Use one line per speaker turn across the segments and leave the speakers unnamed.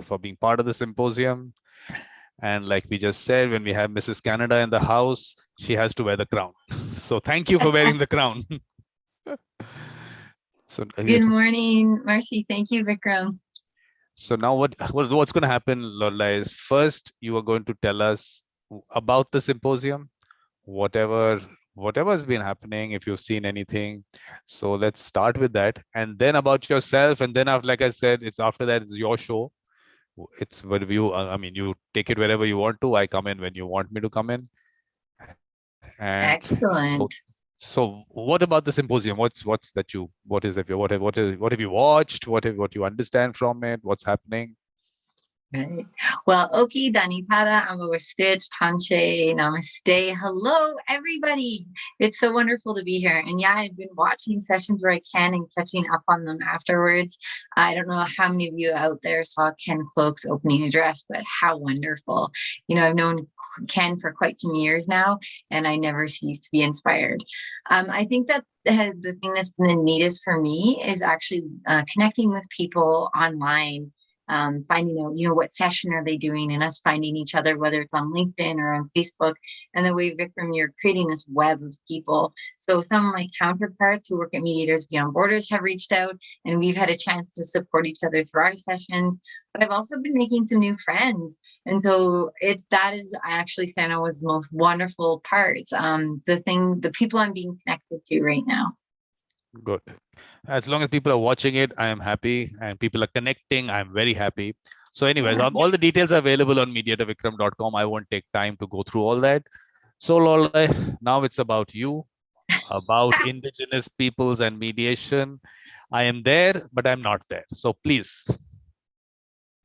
for being part of the symposium. And like we just said, when we have Mrs. Canada in the house, she has to wear the crown. So thank you for wearing the crown. So
good morning, Marcy. Thank you, Vikram.
So now what's going to happen, Lorelei, is first you are going to tell us about the symposium, whatever has been happening, if you've seen anything. So let's start with that, and then about yourself, and then after, like I said, it's after that it's your show. It's whatever you, I mean, you take it wherever you want to. I come in when you want me to come in. And
excellent.
So what about the symposium? What have you watched? What you understand from it? What's happening?
Right. Well, Oki, Danitada, Amawastich, Tanche, Namaste. Hello, everybody. It's so wonderful to be here. And yeah, I've been watching sessions where I can and catching up on them afterwards. I don't know how many of you out there saw Ken Cloak's opening address, but how wonderful. You know, I've known Ken for quite some years now, and I never cease to be inspired. I think that the thing that's been the neatest for me is actually connecting with people online. Finding out, you know, what session are they doing, and us finding each other, whether it's on LinkedIn or on Facebook. And the way, Vikram, you're creating this web of people. So some of my counterparts who work at Mediators Beyond Borders have reached out, and we've had a chance to support each other through our sessions. But I've also been making some new friends. And so that is actually Sano's most wonderful parts. The people I'm being connected to right now.
Good. As long as people are watching it, I am happy, and people are connecting, I'm very happy. So anyways, all the details are available on mediatorvikram.com. I won't take time to go through all that. So Lorelei, now it's about you, about Indigenous peoples and mediation. I am there, but I'm not there. So please.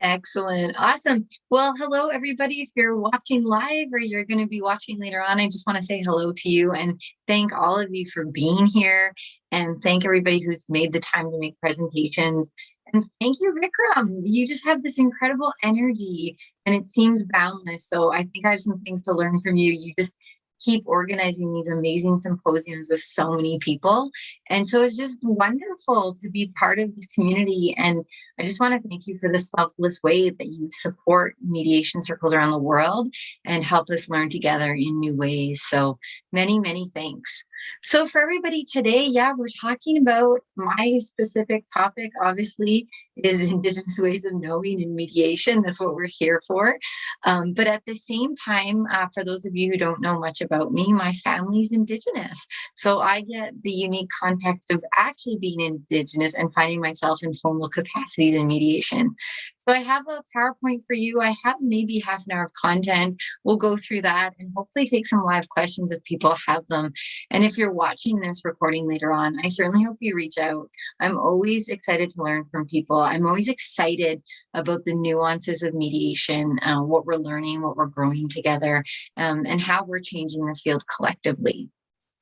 Excellent. Awesome. Well, hello, everybody. If you're watching live or you're going to be watching later on, I just want to say hello to you and thank all of you for being here, and thank everybody who's made the time to make presentations. And thank you, Vikram. You just have this incredible energy and it seems boundless. So I think I have some things to learn from you. You just keep organizing these amazing symposiums with so many people. And so it's just wonderful to be part of this community. And I just want to thank you for the selfless way that you support mediation circles around the world and help us learn together in new ways. So many, many thanks. So for everybody today, yeah, we're talking about my specific topic, obviously, is Indigenous ways of knowing and mediation. That's what we're here for. But at the same time, for those of you who don't know much about me, my family's Indigenous. So I get the unique context of actually being Indigenous and finding myself in formal capacities in mediation. So I have a PowerPoint for you. I have maybe half an hour of content. We'll go through that and hopefully take some live questions if people have them. And if you're watching this recording later on, I certainly hope you reach out. I'm always excited to learn from people. I'm always excited about the nuances of mediation, what we're learning, what we're growing together, and how we're changing the field collectively.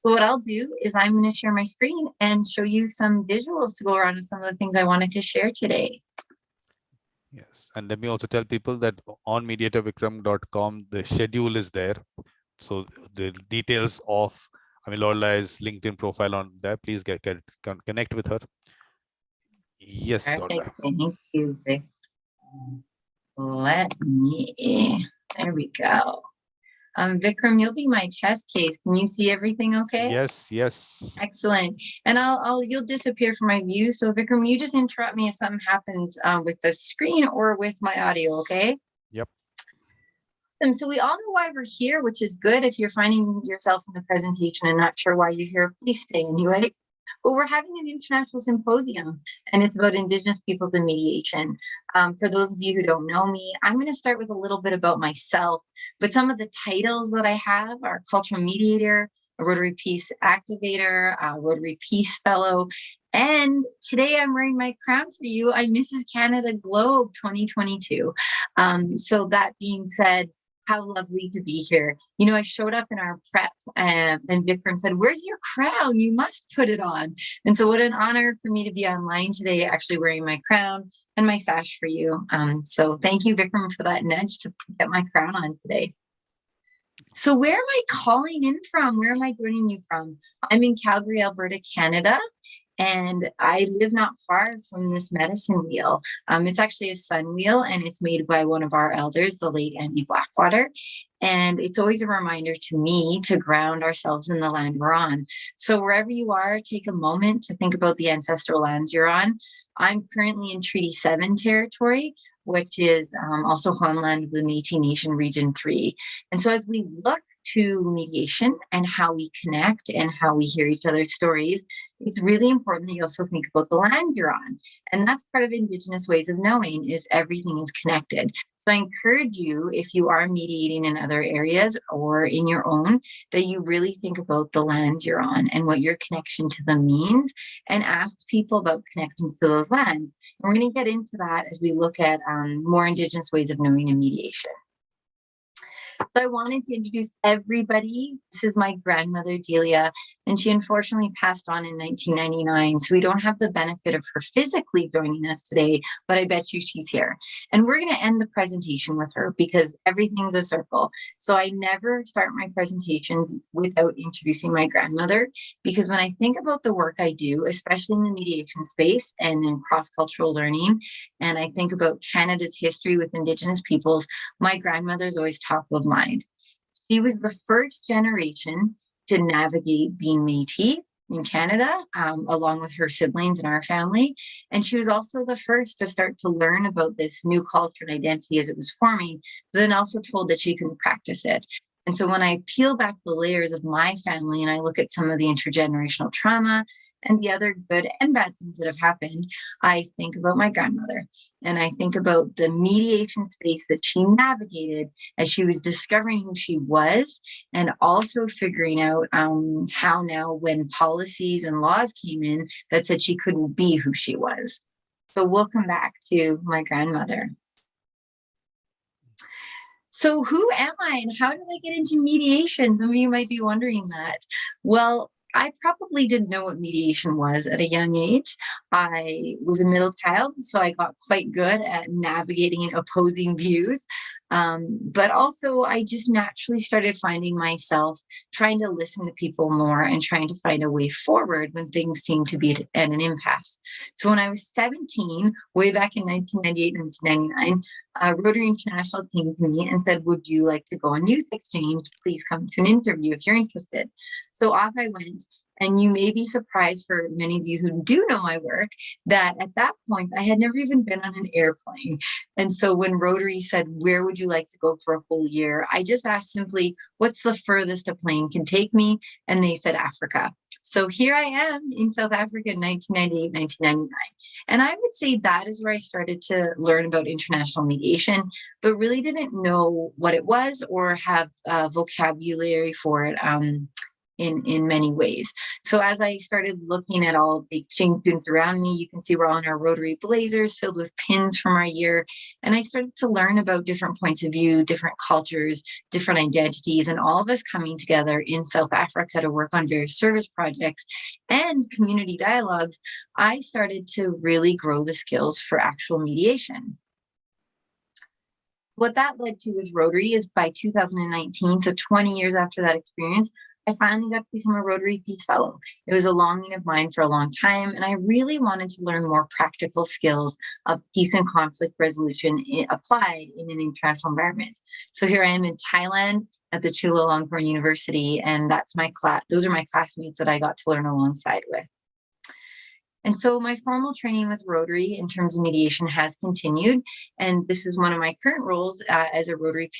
So what I'll do is I'm going to share my screen and show you some visuals to go around with some of the things I wanted to share today.
Yes, and let me also tell people that on mediatorvikram.com, the schedule is there. So the details of, Lorelei's LinkedIn profile on there, please connect with her. Yes,
Perfect. Thank you, Vic. Let me, there we go. Vikram, you'll be my test case. Can you see everything okay?
Yes, yes.
Excellent. And you'll disappear from my view. So Vikram, you just interrupt me if something happens with the screen or with my audio, okay?
Yep.
So we all know why we're here, which is good. If you're finding yourself in the presentation and not sure why you're here, please stay anyway. But we're having an international symposium, and it's about Indigenous peoples and mediation. For those of you who don't know me, I'm going to start with a little bit about myself, but some of the titles that I have are Cultural Mediator, a Rotary Peace Activator, a Rotary Peace Fellow, and today I'm wearing my crown for you. I'm Mrs. Canada Globe 2022. So that being said, how lovely to be here. You know, I showed up in our prep and Vikram said, "Where's your crown? You must put it on." And so what an honor for me to be online today, actually wearing my crown and my sash for you. So thank you, Vikram, for that nudge to get my crown on today. So where am I calling in from? Where am I joining you from? I'm in Calgary, Alberta, Canada. And I live not far from this medicine wheel. It's actually a sun wheel, and it's made by one of our elders, the late Andy Blackwater. And it's always a reminder to me to ground ourselves in the land we're on. So wherever you are, take a moment to think about the ancestral lands you're on. I'm currently in Treaty 7 territory, which is also homeland of the Métis Nation Region 3. And so as we look to mediation and how we connect and how we hear each other's stories, it's really important that you also think about the land you're on. And that's part of Indigenous ways of knowing, is everything is connected. So I encourage you, if you are mediating in other areas or in your own, that you really think about the lands you're on and what your connection to them means, and ask people about connections to those lands. And we're going to get into that as we look at more Indigenous ways of knowing and mediation. So I wanted to introduce everybody. This is my grandmother, Delia, and she unfortunately passed on in 1999. So we don't have the benefit of her physically joining us today, but I bet you she's here. And we're going to end the presentation with her because everything's a circle. So I never start my presentations without introducing my grandmother, because when I think about the work I do, especially in the mediation space and in cross-cultural learning, and I think about Canada's history with Indigenous peoples, my grandmother's always top of mind. She was the first generation to navigate being Métis in Canada, along with her siblings and our family. And she was also the first to start to learn about this new culture and identity as it was forming, but then also told that she couldn't practice it. And so when I peel back the layers of my family and I look at some of the intergenerational trauma and the other good and bad things that have happened, I think about my grandmother, and I think about the mediation space that she navigated as she was discovering who she was, and also figuring out how now, when policies and laws came in that said she couldn't be who she was. So we'll come back to my grandmother. So who am I and how did I get into mediation? Some of you might be wondering that. Well, I probably didn't know what mediation was at a young age. I was a middle child, so I got quite good at navigating opposing views. But also, I just naturally started finding myself trying to listen to people more and trying to find a way forward when things seemed to be at an impasse. So when I was 17, way back in 1998, 1999, Rotary International came to me and said, would you like to go on youth exchange? Please come to an interview if you're interested. So off I went. And you may be surprised, for many of you who do know my work, that at that point, I had never even been on an airplane. And so when Rotary said, where would you like to go for a whole year? I just asked simply, what's the furthest a plane can take me? And they said, Africa. So here I am in South Africa in 1998, 1999. And I would say that is where I started to learn about international mediation, but really didn't know what it was or have vocabulary for it in many ways. So as I started looking at all the exchange students around me, you can see we're all in our Rotary blazers filled with pins from our year. And I started to learn about different points of view, different cultures, different identities, and all of us coming together in South Africa to work on various service projects and community dialogues. I started to really grow the skills for actual mediation. What that led to with Rotary is by 2019, so 20 years after that experience, I finally got to become a Rotary Peace Fellow. It was a longing of mine for a long time, and I really wanted to learn more practical skills of peace and conflict resolution applied in an international environment. So here I am in Thailand at the Chulalongkorn University, and that's my class. Those are my classmates that I got to learn alongside with. And so my formal training with Rotary in terms of mediation has continued. And this is one of my current roles as a Rotary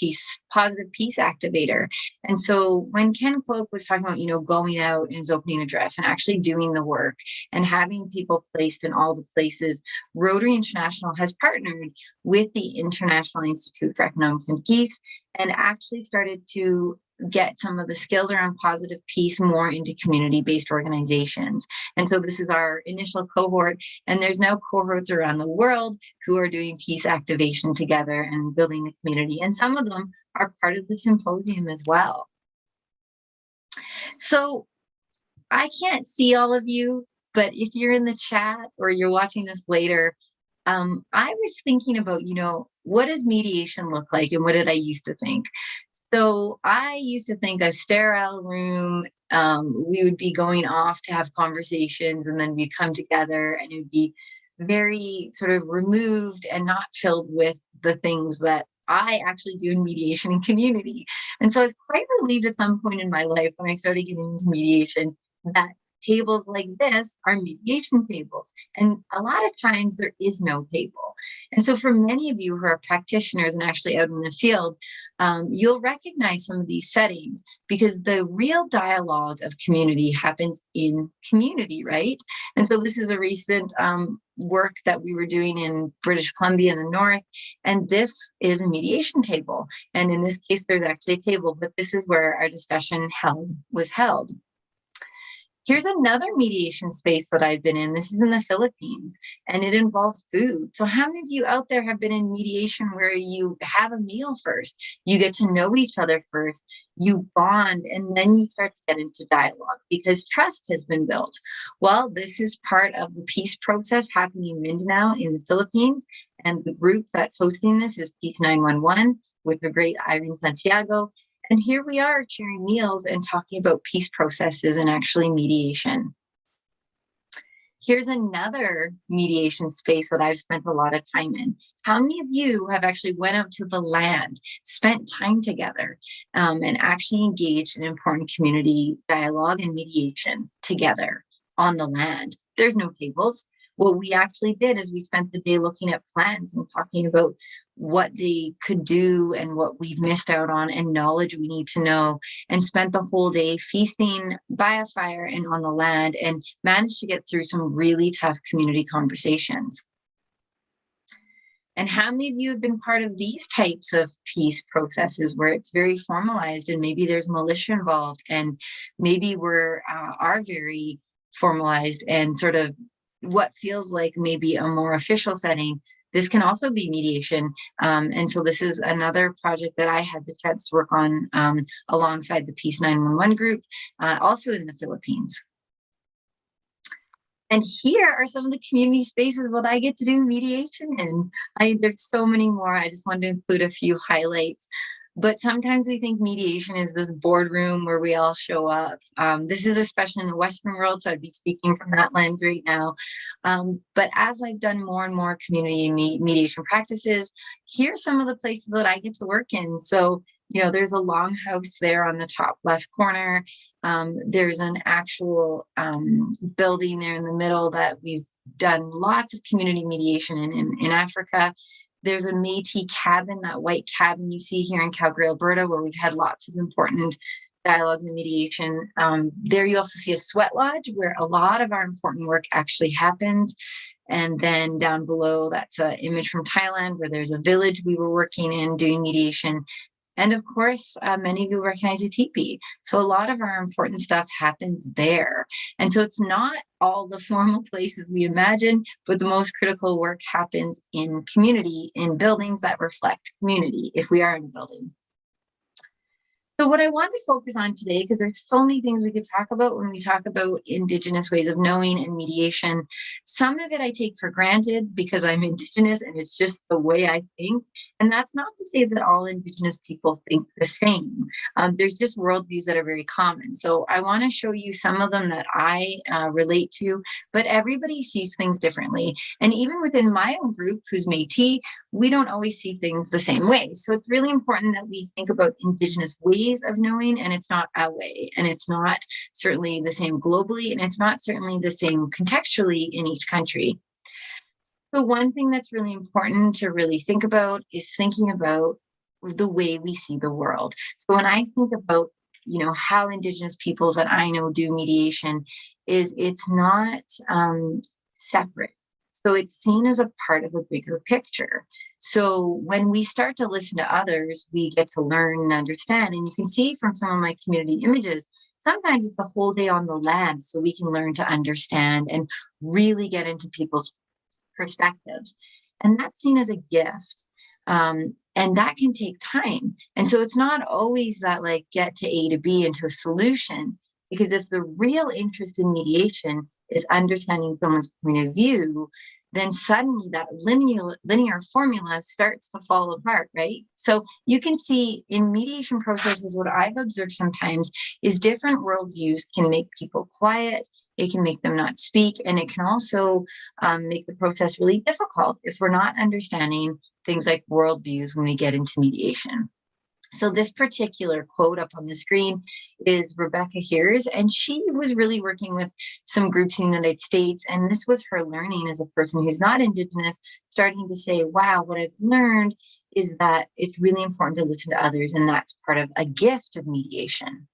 positive peace activator. And so when Ken Cloak was talking about, going out in his opening address and actually doing the work and having people placed in all the places, Rotary International has partnered with the International Institute for Economics and Peace and actually started to get some of the skills around positive peace more into community-based organizations. And so this is our initial cohort, and there's now cohorts around the world who are doing peace activation together and building a community. And some of them are part of the symposium as well. So I can't see all of you, but if you're in the chat or you're watching this later, I was thinking about, what does mediation look like and what did I used to think? So I used to think a sterile room, we would be going off to have conversations and then we'd come together and it would be very sort of removed and not filled with the things that I actually do in mediation and community. And so I was quite relieved at some point in my life when I started getting into mediation that tables like this are mediation tables. And a lot of times there is no table. And so for many of you who are practitioners and actually out in the field, you'll recognize some of these settings because the real dialogue of community happens in community, right? And so this is a recent work that we were doing in British Columbia in the north. And this is a mediation table. And in this case, there's actually a table, but this is where our discussion was held. Here's another mediation space that I've been in. This is in the Philippines, and it involves food. So how many of you out there have been in mediation where you have a meal first, you get to know each other first, you bond, and then you start to get into dialogue because trust has been built? Well, this is part of the peace process happening in Mindanao in the Philippines, and the group that's hosting this is Peace 911 with the great Irene Santiago. And here we are sharing meals and talking about peace processes and actually mediation. Here's another mediation space that I've spent a lot of time in. How many of you have actually went out to the land, spent time together, and actually engaged in important community dialogue and mediation together on the land? There's no tables. What we actually did is we spent the day looking at plans and talking about what they could do and what we've missed out on and knowledge we need to know, and spent the whole day feasting by a fire and on the land, and managed to get through some really tough community conversations. And how many of you have been part of these types of peace processes where it's very formalized and maybe there's militia involved and maybe we're are very formalized and sort of what feels like maybe a more official setting? This can also be mediation. And so this is another project that I had the chance to work on alongside the Peace 911 group, also in the Philippines. And here are some of the community spaces that I get to do mediation in. There's so many more. I just wanted to include a few highlights. But sometimes we think mediation is this boardroom where we all show up. This is especially in the Western world, so I'd be speaking from that lens right now. But as I've done more and more community mediation practices, here's some of the places that I get to work in. So, there's a longhouse there on the top left corner. There's an actual building there in the middle that we've done lots of community mediation in Africa. There's a Métis cabin, that white cabin you see here in Calgary, Alberta, where we've had lots of important dialogues and mediation. There you also see a sweat lodge where a lot of our important work actually happens. And then down below, that's an image from Thailand where there's a village we were working in doing mediation. And of course, many of you recognize a teepee. So a lot of our important stuff happens there. And so it's not all the formal places we imagine, but the most critical work happens in community, in buildings that reflect community, if we are in a building. So what I want to focus on today, because there's so many things we could talk about when we talk about Indigenous ways of knowing and mediation. Some of it I take for granted because I'm Indigenous and it's just the way I think. And that's not to say that all Indigenous people think the same. There's just worldviews that are very common. So I want to show you some of them that I relate to, but everybody sees things differently. And even within my own group, who's Métis, we don't always see things the same way. So it's really important that we think about Indigenous ways of knowing, and it's not a way, and it's not certainly the same globally, and it's not certainly the same contextually in each country. So one thing that's really important to really think about is thinking about the way we see the world. So when I think about how Indigenous peoples that I know do mediation, it's not separate. So it's seen as a part of a bigger picture. So when we start to listen to others, we get to learn and understand. And you can see from some of my community images, sometimes it's a whole day on the land so we can learn to understand and really get into people's perspectives. And that's seen as a gift. And that can take time. And so it's not always that get to A to B into a solution, because if the real interest in mediation is understanding someone's point of view, then suddenly that linear formula starts to fall apart, right? So you can see in mediation processes, what I've observed sometimes is different worldviews can make people quiet. It can make them not speak, and it can also make the process really difficult if we're not understanding things like worldviews when we get into mediation. So this particular quote up on the screen is Rebecca Hears, and she was really working with some groups in the United States. And this was her learning as a person who's not Indigenous, starting to say, wow, what I've learned is that it's really important to listen to others. And that's part of a gift of mediation.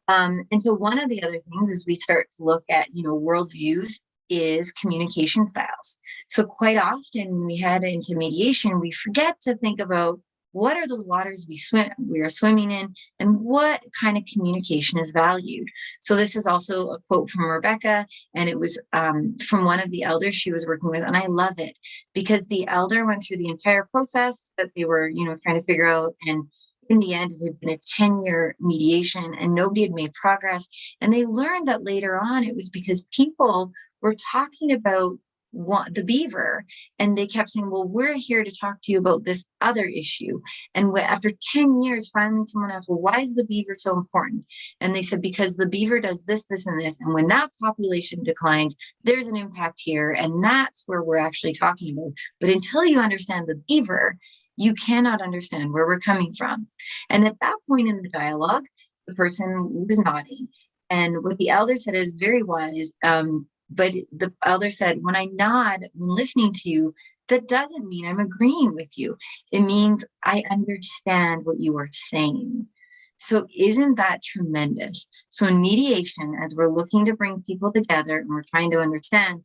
And so one of the other things is we start to look at, worldviews is communication styles. So quite often when we head into mediation, we forget to think about what are the waters we are swimming in, and what kind of communication is valued. So this is also a quote from Rebecca, and it was from one of the elders she was working with. And I love it because the elder went through the entire process that they were, trying to figure out. And in the end, it had been a 10-year mediation and nobody had made progress. And they learned that later on, it was because people were talking about the beaver, and they kept saying, well, we're here to talk to you about this other issue. And after 10 years, finally someone asked, well, why is the beaver so important? And they said, because the beaver does this, this, and this. And when that population declines, there's an impact here. And that's where we're actually talking about. But until you understand the beaver, you cannot understand where we're coming from. And at that point in the dialogue, the person was nodding. And what the elder said is very wise. But the elder said, when I nod, when listening to you, that doesn't mean I'm agreeing with you. It means I understand what you are saying. So isn't that tremendous? So in mediation, as we're looking to bring people together and we're trying to understand,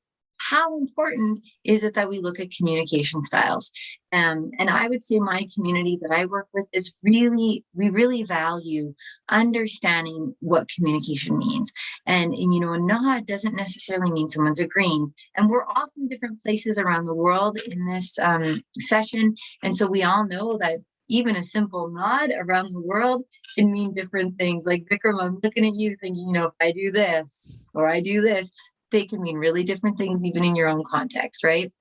how important is it that we look at communication styles? And I would say my community that I work with is we really value understanding what communication means. And a nod doesn't necessarily mean someone's agreeing. And we're often different places around the world in this session. And so we all know that even a simple nod around the world can mean different things. Like Vikram, I'm looking at you thinking, if I do this or I do this, they can mean really different things, even in your own context, right?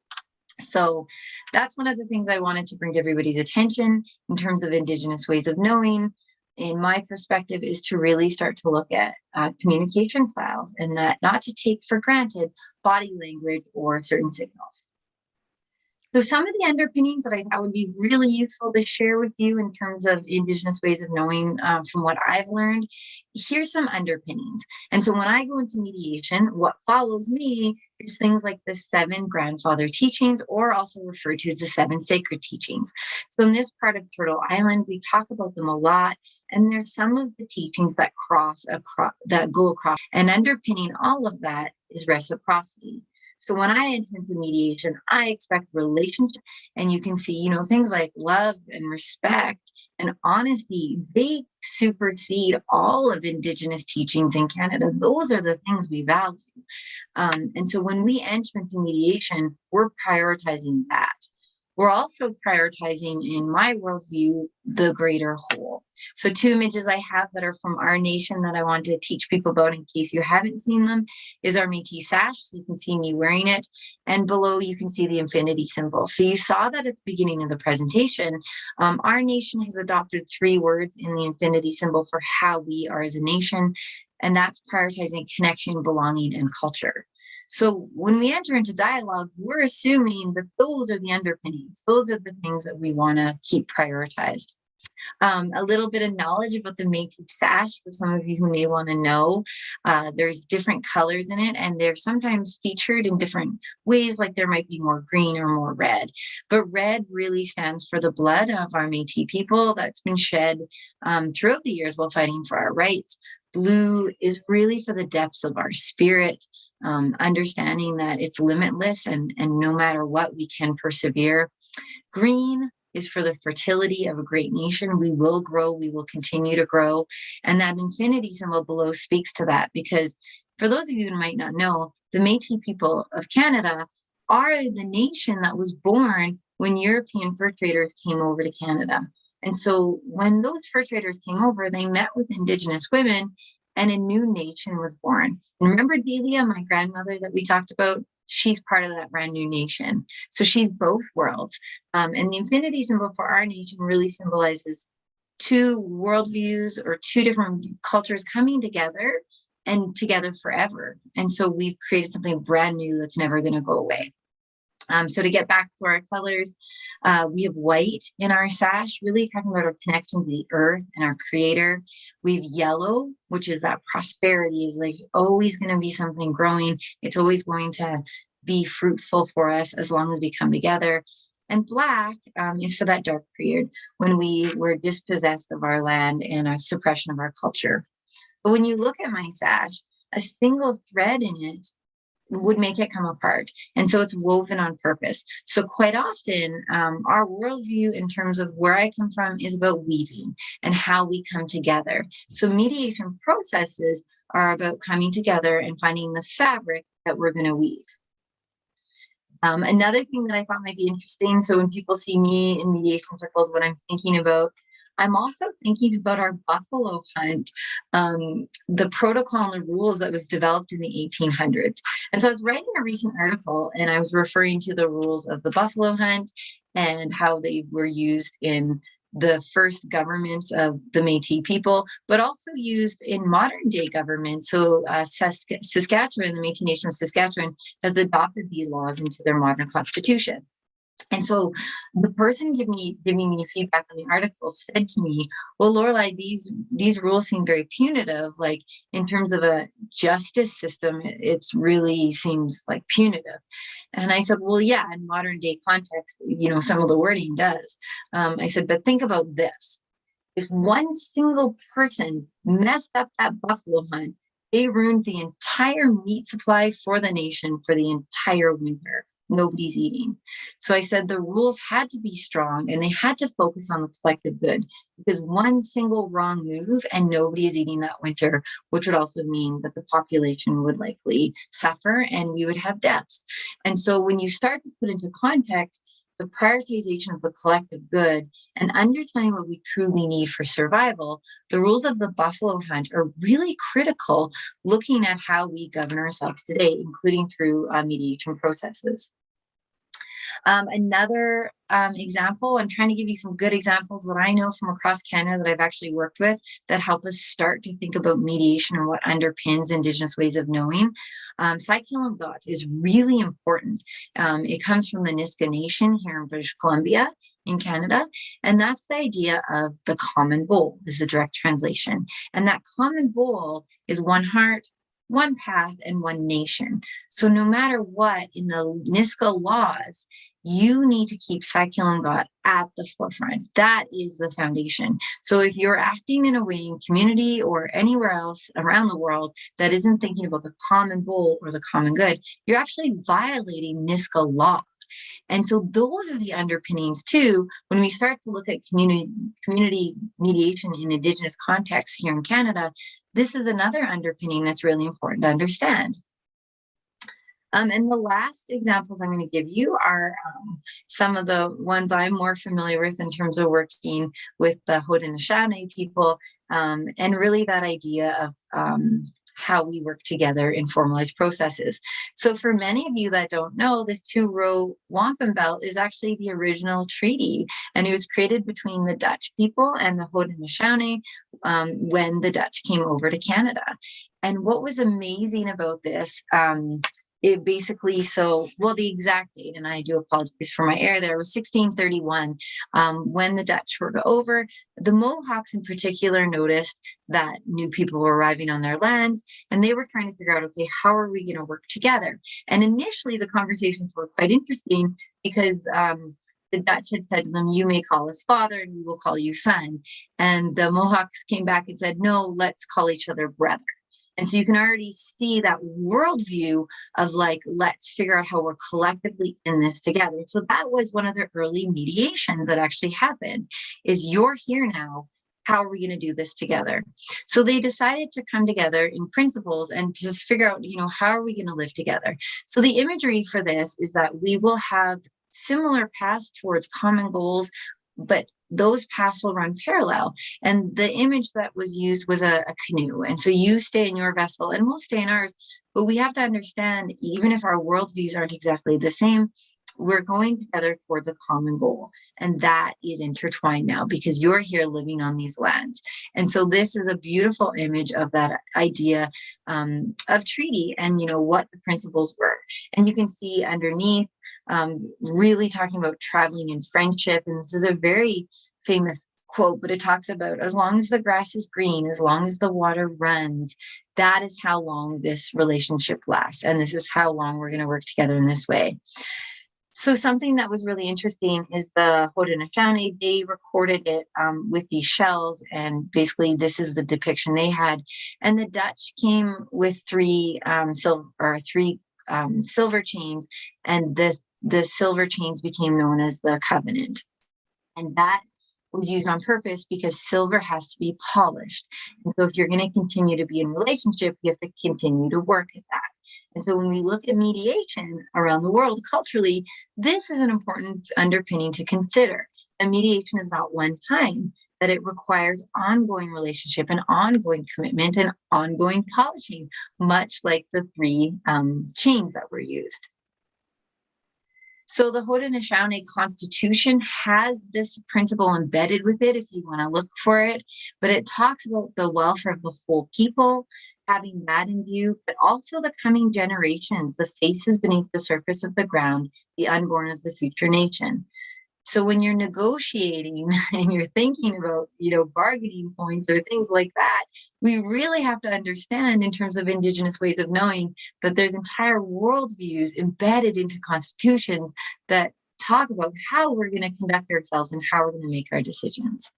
So that's one of the things I wanted to bring to everybody's attention in terms of Indigenous ways of knowing. In my perspective, is to really start to look at communication styles, and that not to take for granted body language or certain signals. So some of the underpinnings that I thought would be really useful to share with you in terms of Indigenous ways of knowing from what I've learned, here's some underpinnings. And so when I go into mediation, what follows me is things like the 7 grandfather teachings, or also referred to as the 7 sacred teachings. So in this part of Turtle Island, we talk about them a lot. And there's some of the teachings that go across. And underpinning all of that is reciprocity. So when I enter into mediation, I expect relationships, and you can see, things like love and respect and honesty, they supersede all of Indigenous teachings in Canada. Those are the things we value. And so when we enter into mediation, we're prioritizing that. We're also prioritizing, in my worldview, the greater whole. So 2 images I have that are from our nation that I want to teach people about in case you haven't seen them is our Métis sash. So you can see me wearing it. And below you can see the infinity symbol. So you saw that at the beginning of the presentation. Our nation has adopted 3 words in the infinity symbol for how we are as a nation. And that's prioritizing connection, belonging, and culture. So when we enter into dialogue, we're assuming that those are the underpinnings. Those are the things that we want to keep prioritized. A little bit of knowledge about the Métis sash for some of you who may want to know. There's different colors in it, and they're sometimes featured in different ways, like there might be more green or more red. But red really stands for the blood of our Métis people that's been shed throughout the years while fighting for our rights. Blue is really for the depths of our spirit, understanding that it's limitless and no matter what, we can persevere. Green is for the fertility of a great nation. We will grow, we will continue to grow. And that infinity symbol below speaks to that, because for those of you who might not know, the Métis people of Canada are the nation that was born when European fur traders came over to Canada. And so when those fur traders came over, they met with Indigenous women and a new nation was born. And remember Delia, my grandmother that we talked about? she's part of that brand new nation. So she's both worlds. And the infinity symbol for our nation really symbolizes two worldviews or two different cultures coming together and together forever. And so we've created something brand new that's never going to go away. So to get back to our colors, we have white in our sash, really talking about our connection to the earth and our creator. We have yellow, which is that prosperity, is like always going to be something growing. It's always going to be fruitful for us as long as we come together. And black is for that dark period when we were dispossessed of our land and a suppression of our culture. But when you look at my sash, a single thread in it would make it come apart. And so it's woven on purpose. So quite often, our worldview in terms of where I come from is about weaving and how we come together. So mediation processes are about coming together and finding the fabric that we're going to weave. Another thing that I thought might be interesting, so when people see me in mediation circles, what I'm thinking about, I'm also thinking about our buffalo hunt, the protocol and the rules that was developed in the 1800s. And so I was writing a recent article and I was referring to the rules of the buffalo hunt and how they were used in the first governments of the Métis people, but also used in modern day government. So Saskatchewan, the Métis Nation of Saskatchewan, has adopted these laws into their modern constitution. And so the person giving me feedback on the article said to me, well, Lorelei, these rules seem very punitive, like in terms of a justice system, it's really seems like punitive. And I said, well, yeah, in modern day context, some of the wording does. I said, but think about this. If one single person messed up that buffalo hunt, they ruined the entire meat supply for the nation for the entire winter. Nobody's eating. So I said the rules had to be strong and they had to focus on the collective good, because one single wrong move and nobody is eating that winter, which would also mean that the population would likely suffer and we would have deaths. And so when you start to put into context the prioritization of the collective good and understanding what we truly need for survival, the rules of the buffalo hunt are really critical looking at how we govern ourselves today, including through mediation processes. Another example, I'm trying to give you some good examples that I know from across Canada that I've actually worked with that help us start to think about mediation and what underpins Indigenous ways of knowing. Saikilamgat is really important. It comes from the Niska Nation here in British Columbia in Canada. And that's the idea of the common goal, is a direct translation. And that common goal is one heart, one path, and one nation. So no matter what, in the Niska laws, you need to keep Saikilamgat at the forefront. That is the foundation. So if you're acting in a way in community or anywhere else around the world that isn't thinking about the common goal or the common good, you're actually violating Niska law. And so those are the underpinnings too, when we start to look at community mediation in Indigenous contexts here in Canada. This is another underpinning that's really important to understand. And the last examples I'm going to give you are some of the ones I'm more familiar with in terms of working with the Haudenosaunee people, and really that idea of how we work together in formalized processes. So for many of you that don't know, this 2-row wampum belt is actually the original treaty, and it was created between the Dutch people and the Haudenosaunee when the Dutch came over to Canada. And what was amazing about this, it basically, the exact date, and I do apologize for my error there, was 1631. When the Dutch were over, the Mohawks in particular noticed that new people were arriving on their lands, and they were trying to figure out, okay, how are we going to work together? And initially the conversations were quite interesting because the Dutch had said to them, you may call us father and we will call you son. And the Mohawks came back and said, no, let's call each other brother. And so you can already see that worldview of like, let's figure out how we're collectively in this together. So that was one of the early mediations that actually happened, is you're here now. How are we going to do this together? So they decided to come together in principles and just figure out, how are we going to live together? So the imagery for this is that we will have similar paths towards common goals, but those paths will run parallel. And the image that was used was a canoe. And so you stay in your vessel and we'll stay in ours. But we have to understand, even if our worldviews aren't exactly the same, we're going together towards a common goal. And that is intertwined now because you're here living on these lands. And so this is a beautiful image of that idea of treaty and, what the principles were. And you can see underneath, really talking about traveling in friendship. And this is a very famous quote, but it talks about as long as the grass is green, as long as the water runs, that is how long this relationship lasts. And this is how long we're going to work together in this way. So something that was really interesting is the Haudenosaunee, they recorded it with these shells, and basically this is the depiction they had. And the Dutch came with three silver chains, and the silver chains became known as the covenant. And that was used on purpose because silver has to be polished. And so if you're going to continue to be in relationship, you have to continue to work at that. And so when we look at mediation around the world culturally, this is an important underpinning to consider. And mediation is not one time, that it requires ongoing relationship and ongoing commitment and ongoing polishing, much like the three chains that were used. So the Haudenosaunee Constitution has this principle embedded with it if you want to look for it, but it talks about the welfare of the whole people, having that in view, but also the coming generations, the faces beneath the surface of the ground, the unborn of the future nation. So when you're negotiating and you're thinking about, bargaining points or things like that, we really have to understand in terms of Indigenous ways of knowing that there's entire worldviews embedded into constitutions that talk about how we're going to conduct ourselves and how we're going to make our decisions.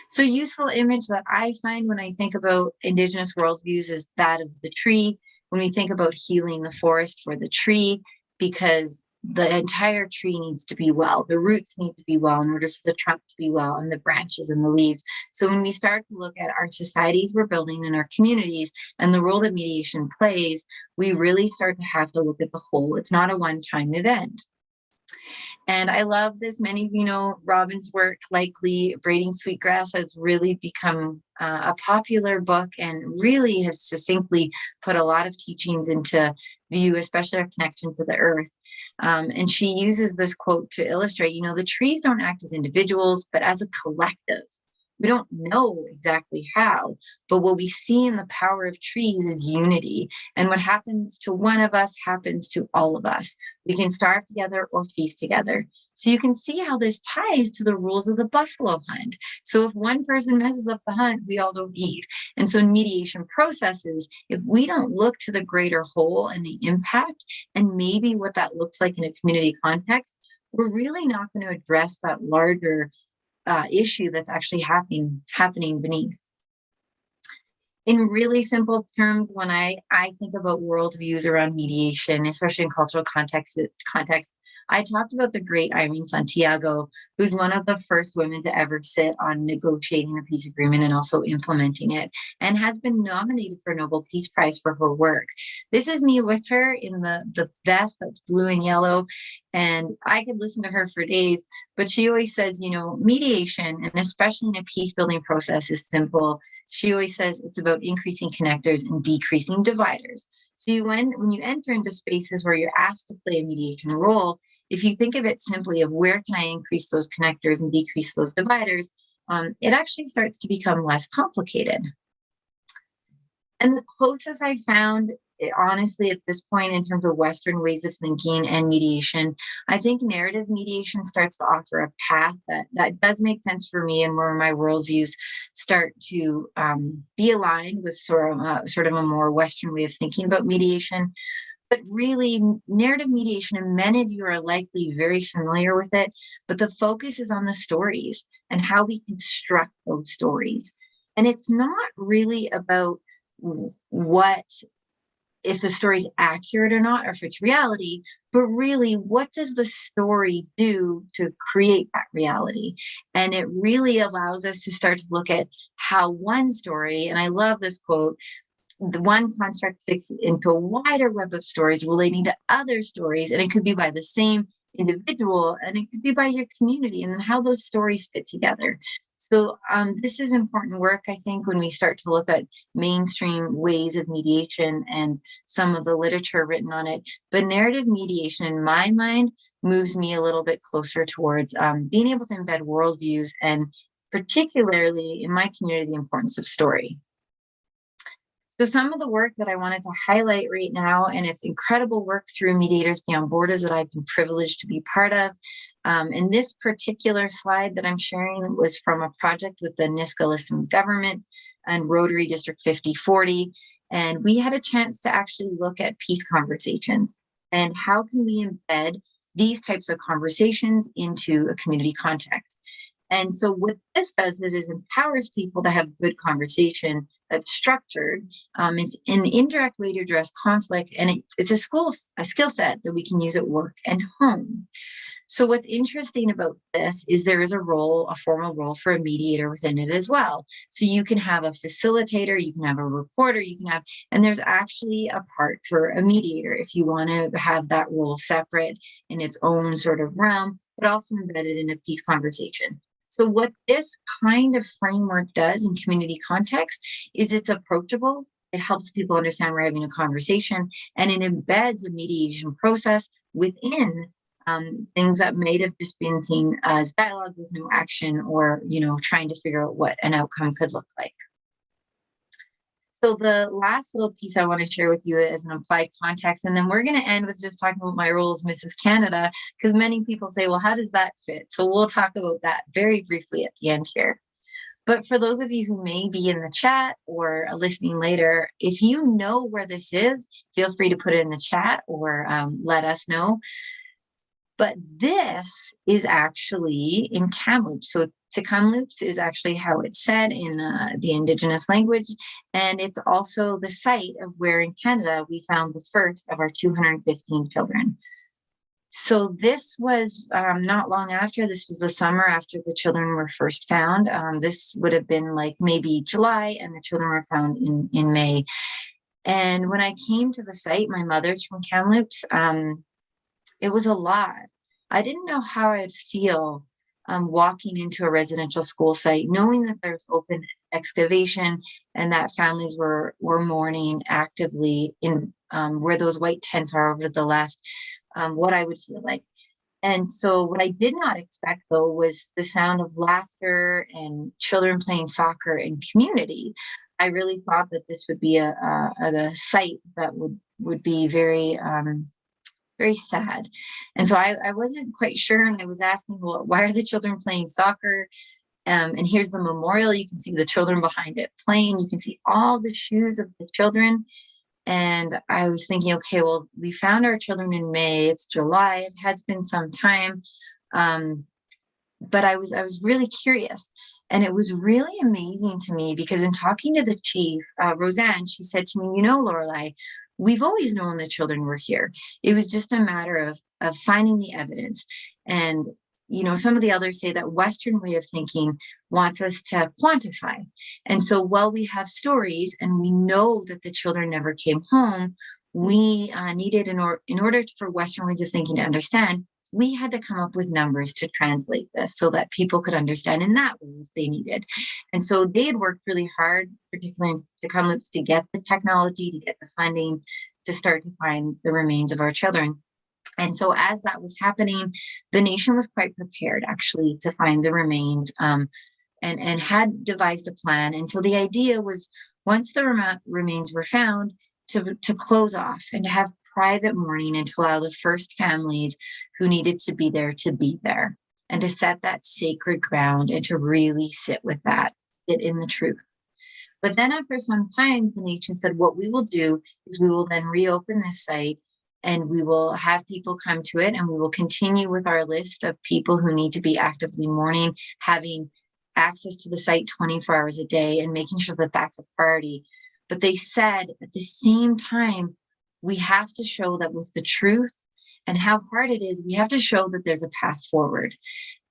So useful image that I find when I think about Indigenous worldviews is that of the tree. When we think about healing the forest for the tree, because the entire tree needs to be well. The roots need to be well in order for the trunk to be well, and the branches and the leaves. So when we start to look at our societies we're building in our communities and the role that mediation plays, we really start to have to look at the whole. It's not a one-time event. And I love this. Many of you know Robin's work, likely Braiding Sweetgrass, has really become a popular book and really has succinctly put a lot of teachings into view, especially our connection to the earth. And she uses this quote to illustrate, the trees don't act as individuals, but as a collective. We don't know exactly how, but what we see in the power of trees is unity. And what happens to one of us happens to all of us. We can starve together or feast together. So you can see how this ties to the rules of the buffalo hunt. So if one person messes up the hunt, we all don't eat. And so in mediation processes, if we don't look to the greater whole and the impact and maybe what that looks like in a community context, we're really not going to address that larger issue that's actually happening beneath. In really simple terms, when I think about worldviews around mediation, especially in cultural context, I talked about the great Irene Santiago, who's one of the first women to ever sit on negotiating a peace agreement and also implementing it, and has been nominated for a Nobel Peace Prize for her work. This is me with her in the vest that's blue and yellow, and I could listen to her for days, but she always says, mediation, and especially in a peace building process, is simple. She always says it's about increasing connectors and decreasing dividers. So when you enter into spaces where you're asked to play a mediation role, if you think of it simply of where can I increase those connectors and decrease those dividers, it actually starts to become less complicated. And the closest I found, honestly, at this point, in terms of Western ways of thinking and mediation, I think narrative mediation starts to offer a path that does make sense for me, and where my worldviews start to be aligned with sort of a more Western way of thinking about mediation. But really, narrative mediation, and many of you are likely very familiar with it, but the focus is on the stories and how we construct those stories. And it's not really about what, if the story's accurate or not, or if it's reality, but really, what does the story do to create that reality? And it really allows us to start to look at how one story, and I love this quote, the one construct fits into a wider web of stories relating to other stories, and it could be by the same individual, and it could be by your community, and then how those stories fit together. So this is important work, I think, when we start to look at mainstream ways of mediation and some of the literature written on it. But narrative mediation, in my mind, moves me a little bit closer towards being able to embed worldviews, and particularly in my community, the importance of story. So some of the work that I wanted to highlight right now, and it's incredible work through Mediators Beyond Borders that I've been privileged to be part of. And this particular slide that I'm sharing was from a project with the Nisga'a government and Rotary District 5040. And we had a chance to actually look at peace conversations and how can we embed these types of conversations into a community context. And so what this does is it empowers people to have good conversation that's structured. It's an indirect way to address conflict, and it's a skill set that we can use at work and home. So what's interesting about this is there is a formal role for a mediator within it as well. So you can have a facilitator, you can have a reporter, and there's actually a part for a mediator if you want to have that role separate in its own sort of realm, but also embedded in a peace conversation. So what this kind of framework does in community context is it's approachable. It helps people understand we're having a conversation, and it embeds a mediation process within things that might have just been seen as dialogue with no action, or, trying to figure out what an outcome could look like. So the last little piece I want to share with you is an applied context, and then we're going to end with just talking about my role as Mrs. Canada, because many people say, well, how does that fit? So we'll talk about that very briefly at the end here. But for those of you who may be in the chat or listening later, if you know where this is, feel free to put it in the chat or let us know. But this is actually in Kamloops. So Kamloops is actually how it's said in the Indigenous language. And it's also the site of where in Canada we found the first of our 215 children. So this was not long after, this was the summer after the children were first found. This would have been like maybe July, and the children were found in May. And when I came to the site, my mother's from Kamloops, it was a lot. I didn't know how I'd feel walking into a residential school site, knowing that there's open excavation and that families were mourning actively in where those white tents are over to the left, what I would feel like. And so what I did not expect, though, was the sound of laughter and children playing soccer and community. I really thought that this would be a site that would be very very sad. And so I wasn't quite sure. And I was asking, well, why are the children playing soccer? And here's the memorial. You can see the children behind it playing. You can see all the shoes of the children. And I was thinking, okay, well, we found our children in May. It's July. It has been some time. But I was really curious. And it was really amazing to me because in talking to the chief, Roseanne, she said to me, Lorelei, we've always known the children were here. It was just a matter of finding the evidence. And, some of the others say that Western way of thinking wants us to quantify. And so while we have stories and we know that the children never came home, we needed, in order for Western ways of thinking to understand, we had to come up with numbers to translate this so that people could understand in that way if they needed. And so they had worked really hard, particularly to Kamloops, to get the technology, to get the funding, to start to find the remains of our children. And so as that was happening, the nation was quite prepared actually to find the remains and had devised a plan. And so the idea was, once the remains were found, to close off and to have private mourning and to allow the first families who needed to be there, and to set that sacred ground and to really sit with that, sit in the truth. But then after some time, the nation said, what we will do is we will then reopen this site and we will have people come to it, and we will continue with our list of people who need to be actively mourning, having access to the site 24 hours a day and making sure that that's a priority. But they said at the same time, we have to show that with the truth and how hard it is, we have to show that there's a path forward.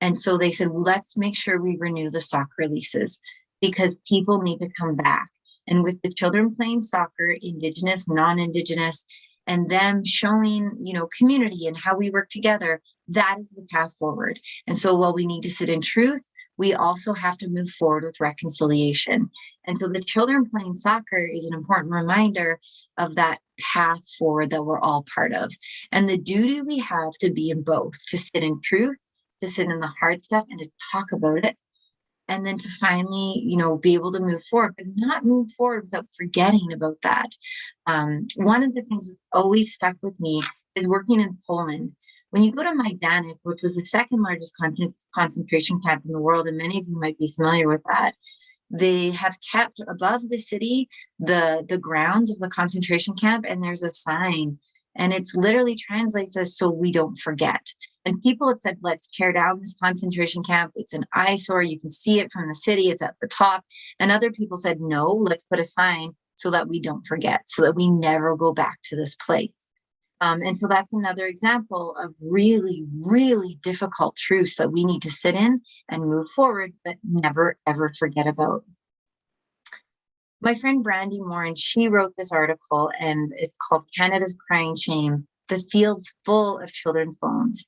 And so they said, well, let's make sure we renew the soccer leases because people need to come back. And with the children playing soccer, Indigenous, non-Indigenous, and them showing, community and how we work together, that is the path forward. And so while we need to sit in truth, we also have to move forward with reconciliation. And so the children playing soccer is an important reminder of that path forward that we're all part of. And the duty we have to be in both, to sit in truth, to sit in the hard stuff and to talk about it. And then to finally, be able to move forward, but not move forward without forgetting about that. One of the things that always stuck with me is working in Poland. When you go to Majdanek, which was the second largest concentration camp in the world, and many of you might be familiar with that, they have kept above the city the grounds of the concentration camp, and there's a sign, and it's literally translates as "so we don't forget." And people had said, let's tear down this concentration camp. It's an eyesore. You can see it from the city. It's at the top. And other people said, no, let's put a sign so that we don't forget, so that we never go back to this place. And so that's another example of really, really difficult truths that we need to sit in and move forward, but never, ever forget about. My friend Brandy Morin, she wrote this article, and it's called Canada's Crying Shame, The Fields Full of Children's Bones.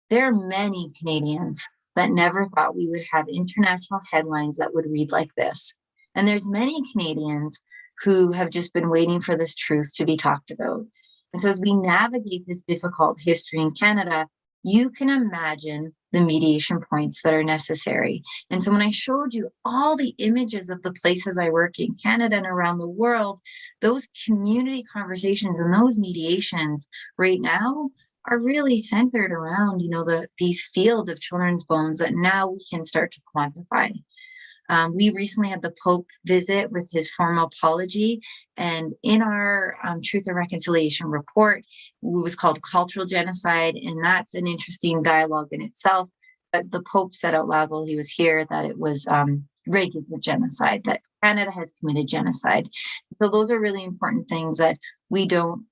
There are many Canadians that never thought we would have international headlines that would read like this. And there's many Canadians who have just been waiting for this truth to be talked about. And so as we navigate this difficult history in Canada, you can imagine the mediation points that are necessary. And so when I showed you all the images of the places I work in Canada and around the world, those community conversations and those mediations right now are really centered around, these fields of children's bones that now we can start to quantify. We recently had the Pope visit with his formal apology, and in our Truth and Reconciliation report, it was called Cultural Genocide, and that's an interesting dialogue in itself. But the Pope said out loud while he was here that it was Reagan's genocide, that Canada has committed genocide. So those are really important things, that we don't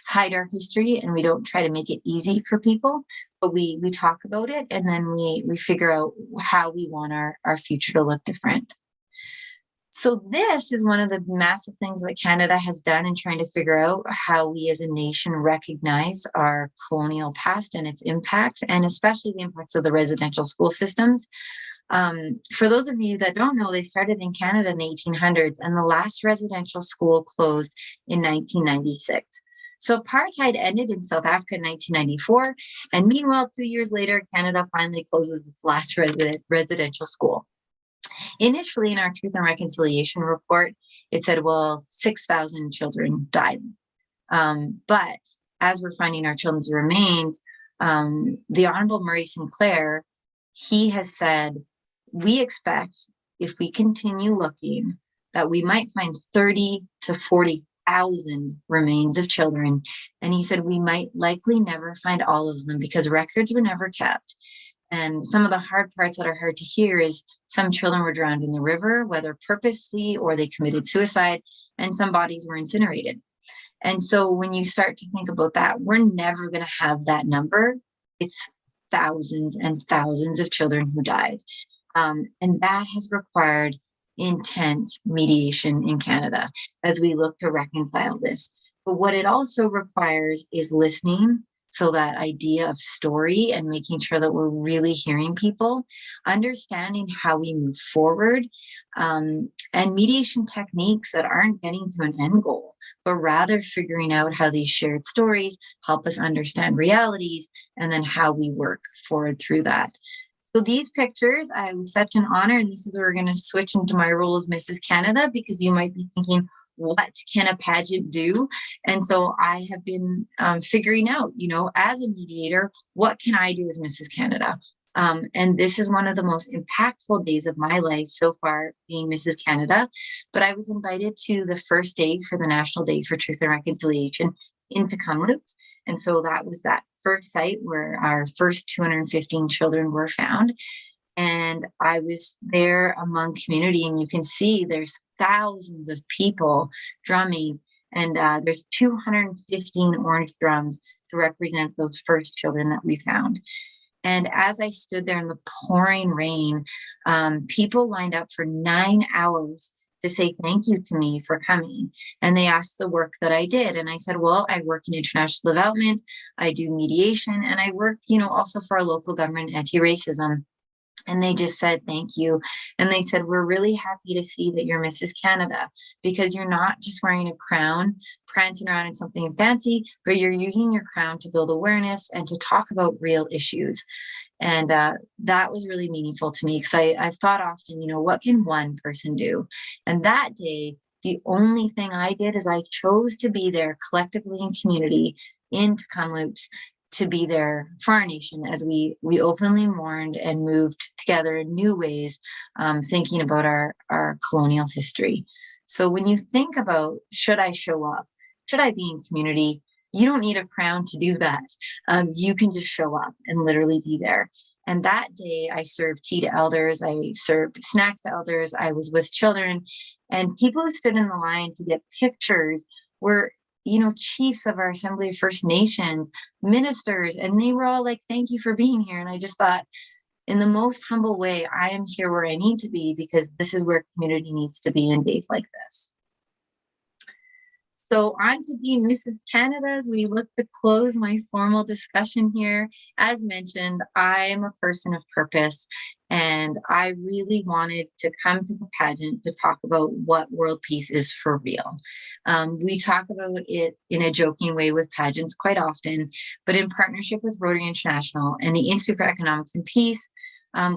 hide our history and we don't try to make it easy for people, but we talk about it, and then we figure out how we want our future to look different. So this is one of the massive things that Canada has done in trying to figure out how we as a nation recognize our colonial past and its impacts, and especially the impacts of the residential school systems. For those of you that don't know, they started in Canada in the 1800s, and the last residential school closed in 1996. So apartheid ended in South Africa in 1994, and meanwhile, 2 years later, Canada finally closes its last residential school. Initially, in our Truth and Reconciliation report, it said, 6,000 children died. But as we're finding our children's remains, the Honorable Murray Sinclair, he has said, we expect, if we continue looking, that we might find 30 to 40,000 remains of children. And he said, we might likely never find all of them because records were never kept. And some of the hard parts that are hard to hear is some children were drowned in the river, whether purposely or they committed suicide, and some bodies were incinerated. And so when you start to think about that, we're never going to have that number. It's thousands and thousands of children who died. And that has required intense mediation in Canada as we look to reconcile this. But what it also requires is listening. So that idea of story and making sure that we're really hearing people, understanding how we move forward, and mediation techniques that aren't getting to an end goal, but rather figuring out how these shared stories help us understand realities and then how we work forward through that. So these pictures, I was such an honor, and this is where we're going to switch into my role as Mrs. Canada, because you might be thinking, what can a pageant do? And so I have been figuring out, as a mediator, what can I do as Mrs. Canada? And this is one of the most impactful days of my life so far, being Mrs. Canada. But I was invited to the first day for the National Day for Truth and Reconciliation into Kamloops. And so that was that first site where our first 215 children were found. And I was there among community, and you can see there's thousands of people drumming, and there's 215 orange drums to represent those first children that we found. And as I stood there in the pouring rain, people lined up for 9 hours to say thank you to me for coming. And they asked the work that I did. And I said, well, I work in international development, I do mediation, and I work, also for our local government, anti-racism. And they just said, thank you. And they said, we're really happy to see that you're Mrs. Canada, because you're not just wearing a crown, prancing around in something fancy, but you're using your crown to build awareness and to talk about real issues. And that was really meaningful to me, because I've thought often, what can one person do? And that day, the only thing I did is I chose to be there collectively in community in Kamloops, to be there for our nation as we openly mourned and moved together in new ways, thinking about our colonial history. So when you think about, should I show up? Should I be in community? You don't need a crown to do that. You can just show up and literally be there. And that day I served tea to elders, I served snacks to elders, I was with children, and people who stood in the line to get pictures were chiefs of our Assembly of First Nations, ministers, and they were all like, thank you for being here. And I just thought, in the most humble way, I am here where I need to be, because this is where community needs to be in days like this. So on to be Mrs. Canada as we look to close my formal discussion here. As mentioned, I am a person of purpose, and I really wanted to come to the pageant to talk about what world peace is for real. We talk about it in a joking way with pageants quite often, but in partnership with Rotary International and the Institute for Economics and Peace,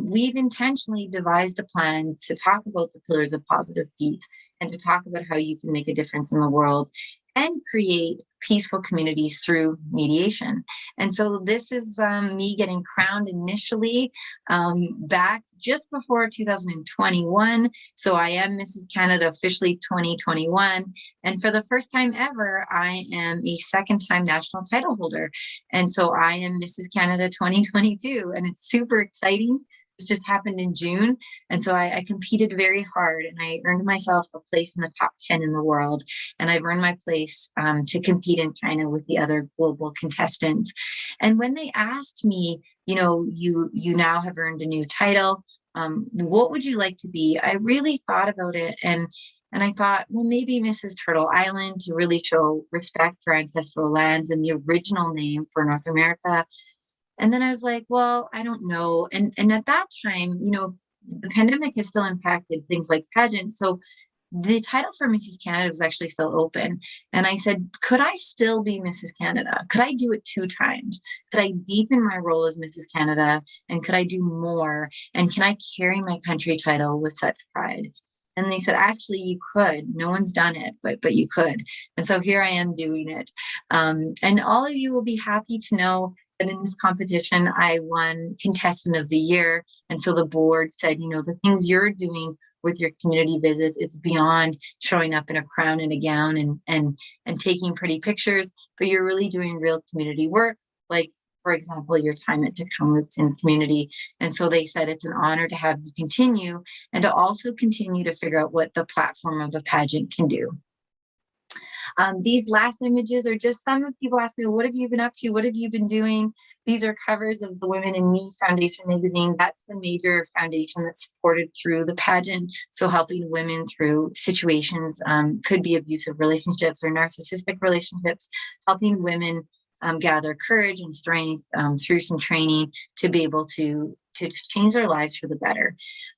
we've intentionally devised a plan to talk about the pillars of positive peace and to talk about how you can make a difference in the world and create peaceful communities through mediation. And so this is me getting crowned initially back just before 2021. So I am Mrs. Canada officially 2021. And for the first time ever, I am a second-time national title holder. And so I am Mrs. Canada 2022. And it's super exciting. This just happened in June. And so I competed very hard, and I earned myself a place in the top 10 in the world. And I've earned my place to compete in China with the other global contestants. And when they asked me, you now have earned a new title, what would you like to be? I really thought about it. And I thought, well, maybe Mrs. Turtle Island, to really show respect for ancestral lands and the original name for North America. And then I was like, well, I don't know. And at that time, the pandemic has still impacted things like pageants. So the title for Mrs. Canada was actually still open. And I said, could I still be Mrs. Canada? Could I do it 2 times? Could I deepen my role as Mrs. Canada? And could I do more? And can I carry my country title with such pride? And they said, actually, you could. No one's done it, but you could. And so here I am doing it. And all of you will be happy to know that in this competition, I won Contestant of the Year. And so the board said, the things you're doing with your community visits, it's beyond showing up in a crown and a gown and taking pretty pictures, but you're really doing real community work, like, for example, your time at Kamloops in community. And so they said it's an honor to have you continue, and to also continue to figure out what the platform of the pageant can do. These last images are just some of people ask me, what have you been up to? What have you been doing? These are covers of the Women in Me Foundation magazine. That's the major foundation that's supported through the pageant. So helping women through situations, could be abusive relationships or narcissistic relationships, helping women gather courage and strength through some training to be able to change their lives for the better.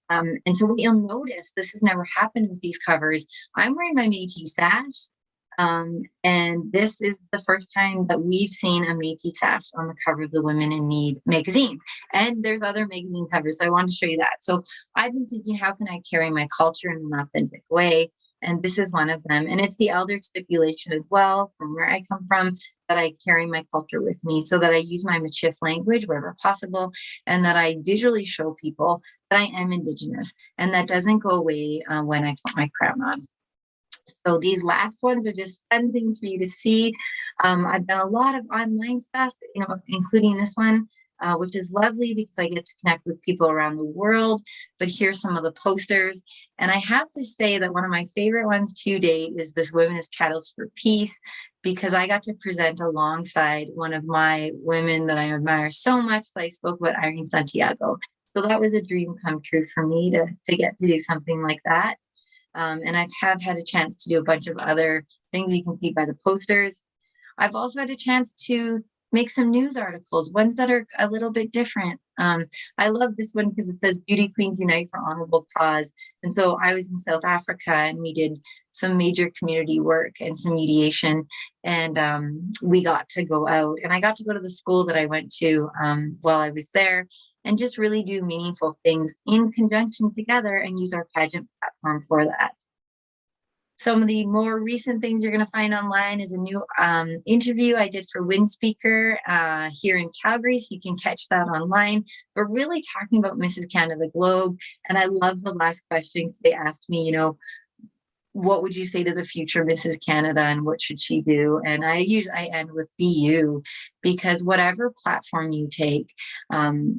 And so what you'll notice, this has never happened with these covers. I'm wearing my Métis sash. And this is the first time that we've seen a Métis sash on the cover of the Women in Need magazine. And there's other magazine covers, so I wanted to show you that. So I've been thinking, how can I carry my culture in an authentic way? And this is one of them. And it's the elder stipulation as well, from where I come from, that I carry my culture with me, so that I use my Michif language wherever possible, and that I visually show people that I am Indigenous. And that doesn't go away when I put my crown on. So these last ones are just fun things for you to see. I've done a lot of online stuff, including this one, which is lovely because I get to connect with people around the world. But here's some of the posters. And I have to say that one of my favorite ones to date is this Women as Catalysts for Peace, because I got to present alongside one of my women that I admire so much that I spoke about, Irene Santiago. So that was a dream come true for me to get to do something like that. And have had a chance to do a bunch of other things you can see by the posters. I've also had a chance to make some news articles, ones that are a little bit different. I love this one because it says Beauty Queens Unite for Honorable Cause. And so I was in South Africa and we did some major community work and some mediation. And we got to go out, and I got to go to the school that I went to while I was there, and just really do meaningful things in conjunction together and use our pageant platform for that. Some of the more recent things you're going to find online is a new interview I did for Wind Speaker here in Calgary, so you can catch that online. But really talking about Mrs. Canada Globe. And I love the last question, because they asked me, what would you say to the future Mrs. Canada and what should she do? And I end with be you, because whatever platform you take,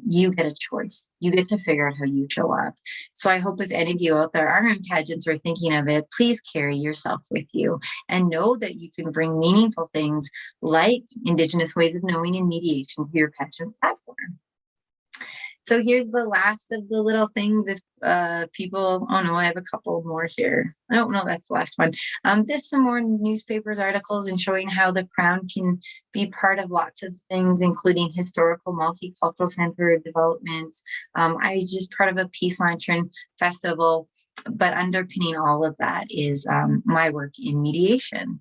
you get a choice. You get to figure out how you show up. So I hope if any of you out there are in pageants or thinking of it, please carry yourself with you and know that you can bring meaningful things like Indigenous ways of knowing and mediation to your pageant platform. So here's the last of the little things. If people, oh no, I have a couple more here. I don't know, that's the last one. There's some more newspapers, articles, and showing how the Crown can be part of lots of things, including historical multicultural center developments. I was just part of a Peace Lantern Festival, but underpinning all of that is my work in mediation.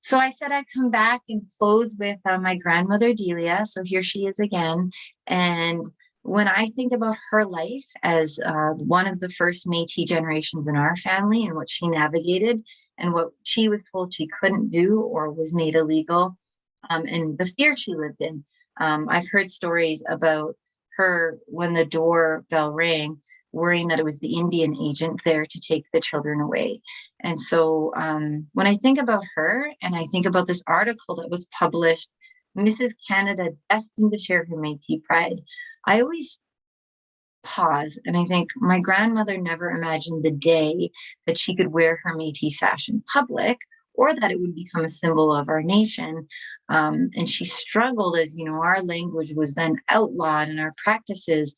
So I said I'd come back and close with my grandmother, Delia. So here she is again. And when I think about her life as one of the first Métis generations in our family, and what she navigated and what she was told she couldn't do or was made illegal, and the fear she lived in. I've heard stories about her when the doorbell rang, worrying that it was the Indian agent there to take the children away. And so when I think about her, and I think about this article that was published, Mrs. Canada destined to share her Métis pride, I always pause and I think my grandmother never imagined the day that she could wear her Métis sash in public, or that it would become a symbol of our nation. And she struggled as, our language was then outlawed and our practices.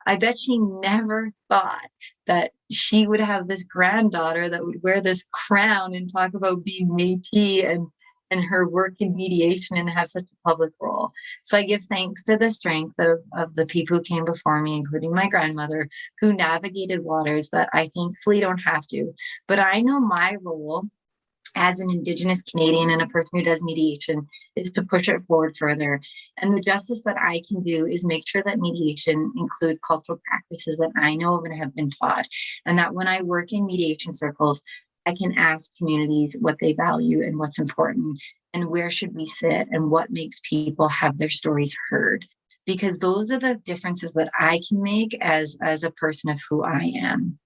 I bet she never thought that she would have this granddaughter that would wear this crown and talk about being Métis and her work in mediation and have such a public role. So I give thanks to the strength of the people who came before me, including my grandmother, who navigated waters that I thankfully don't have to. But I know my role as an Indigenous Canadian and a person who does mediation is to push it forward further. And the justice that I can do is make sure that mediation includes cultural practices that I know of and have been taught. And that when I work in mediation circles, I can ask communities what they value and what's important, and where should we sit, and what makes people have their stories heard. Because those are the differences that I can make as a person of who I am.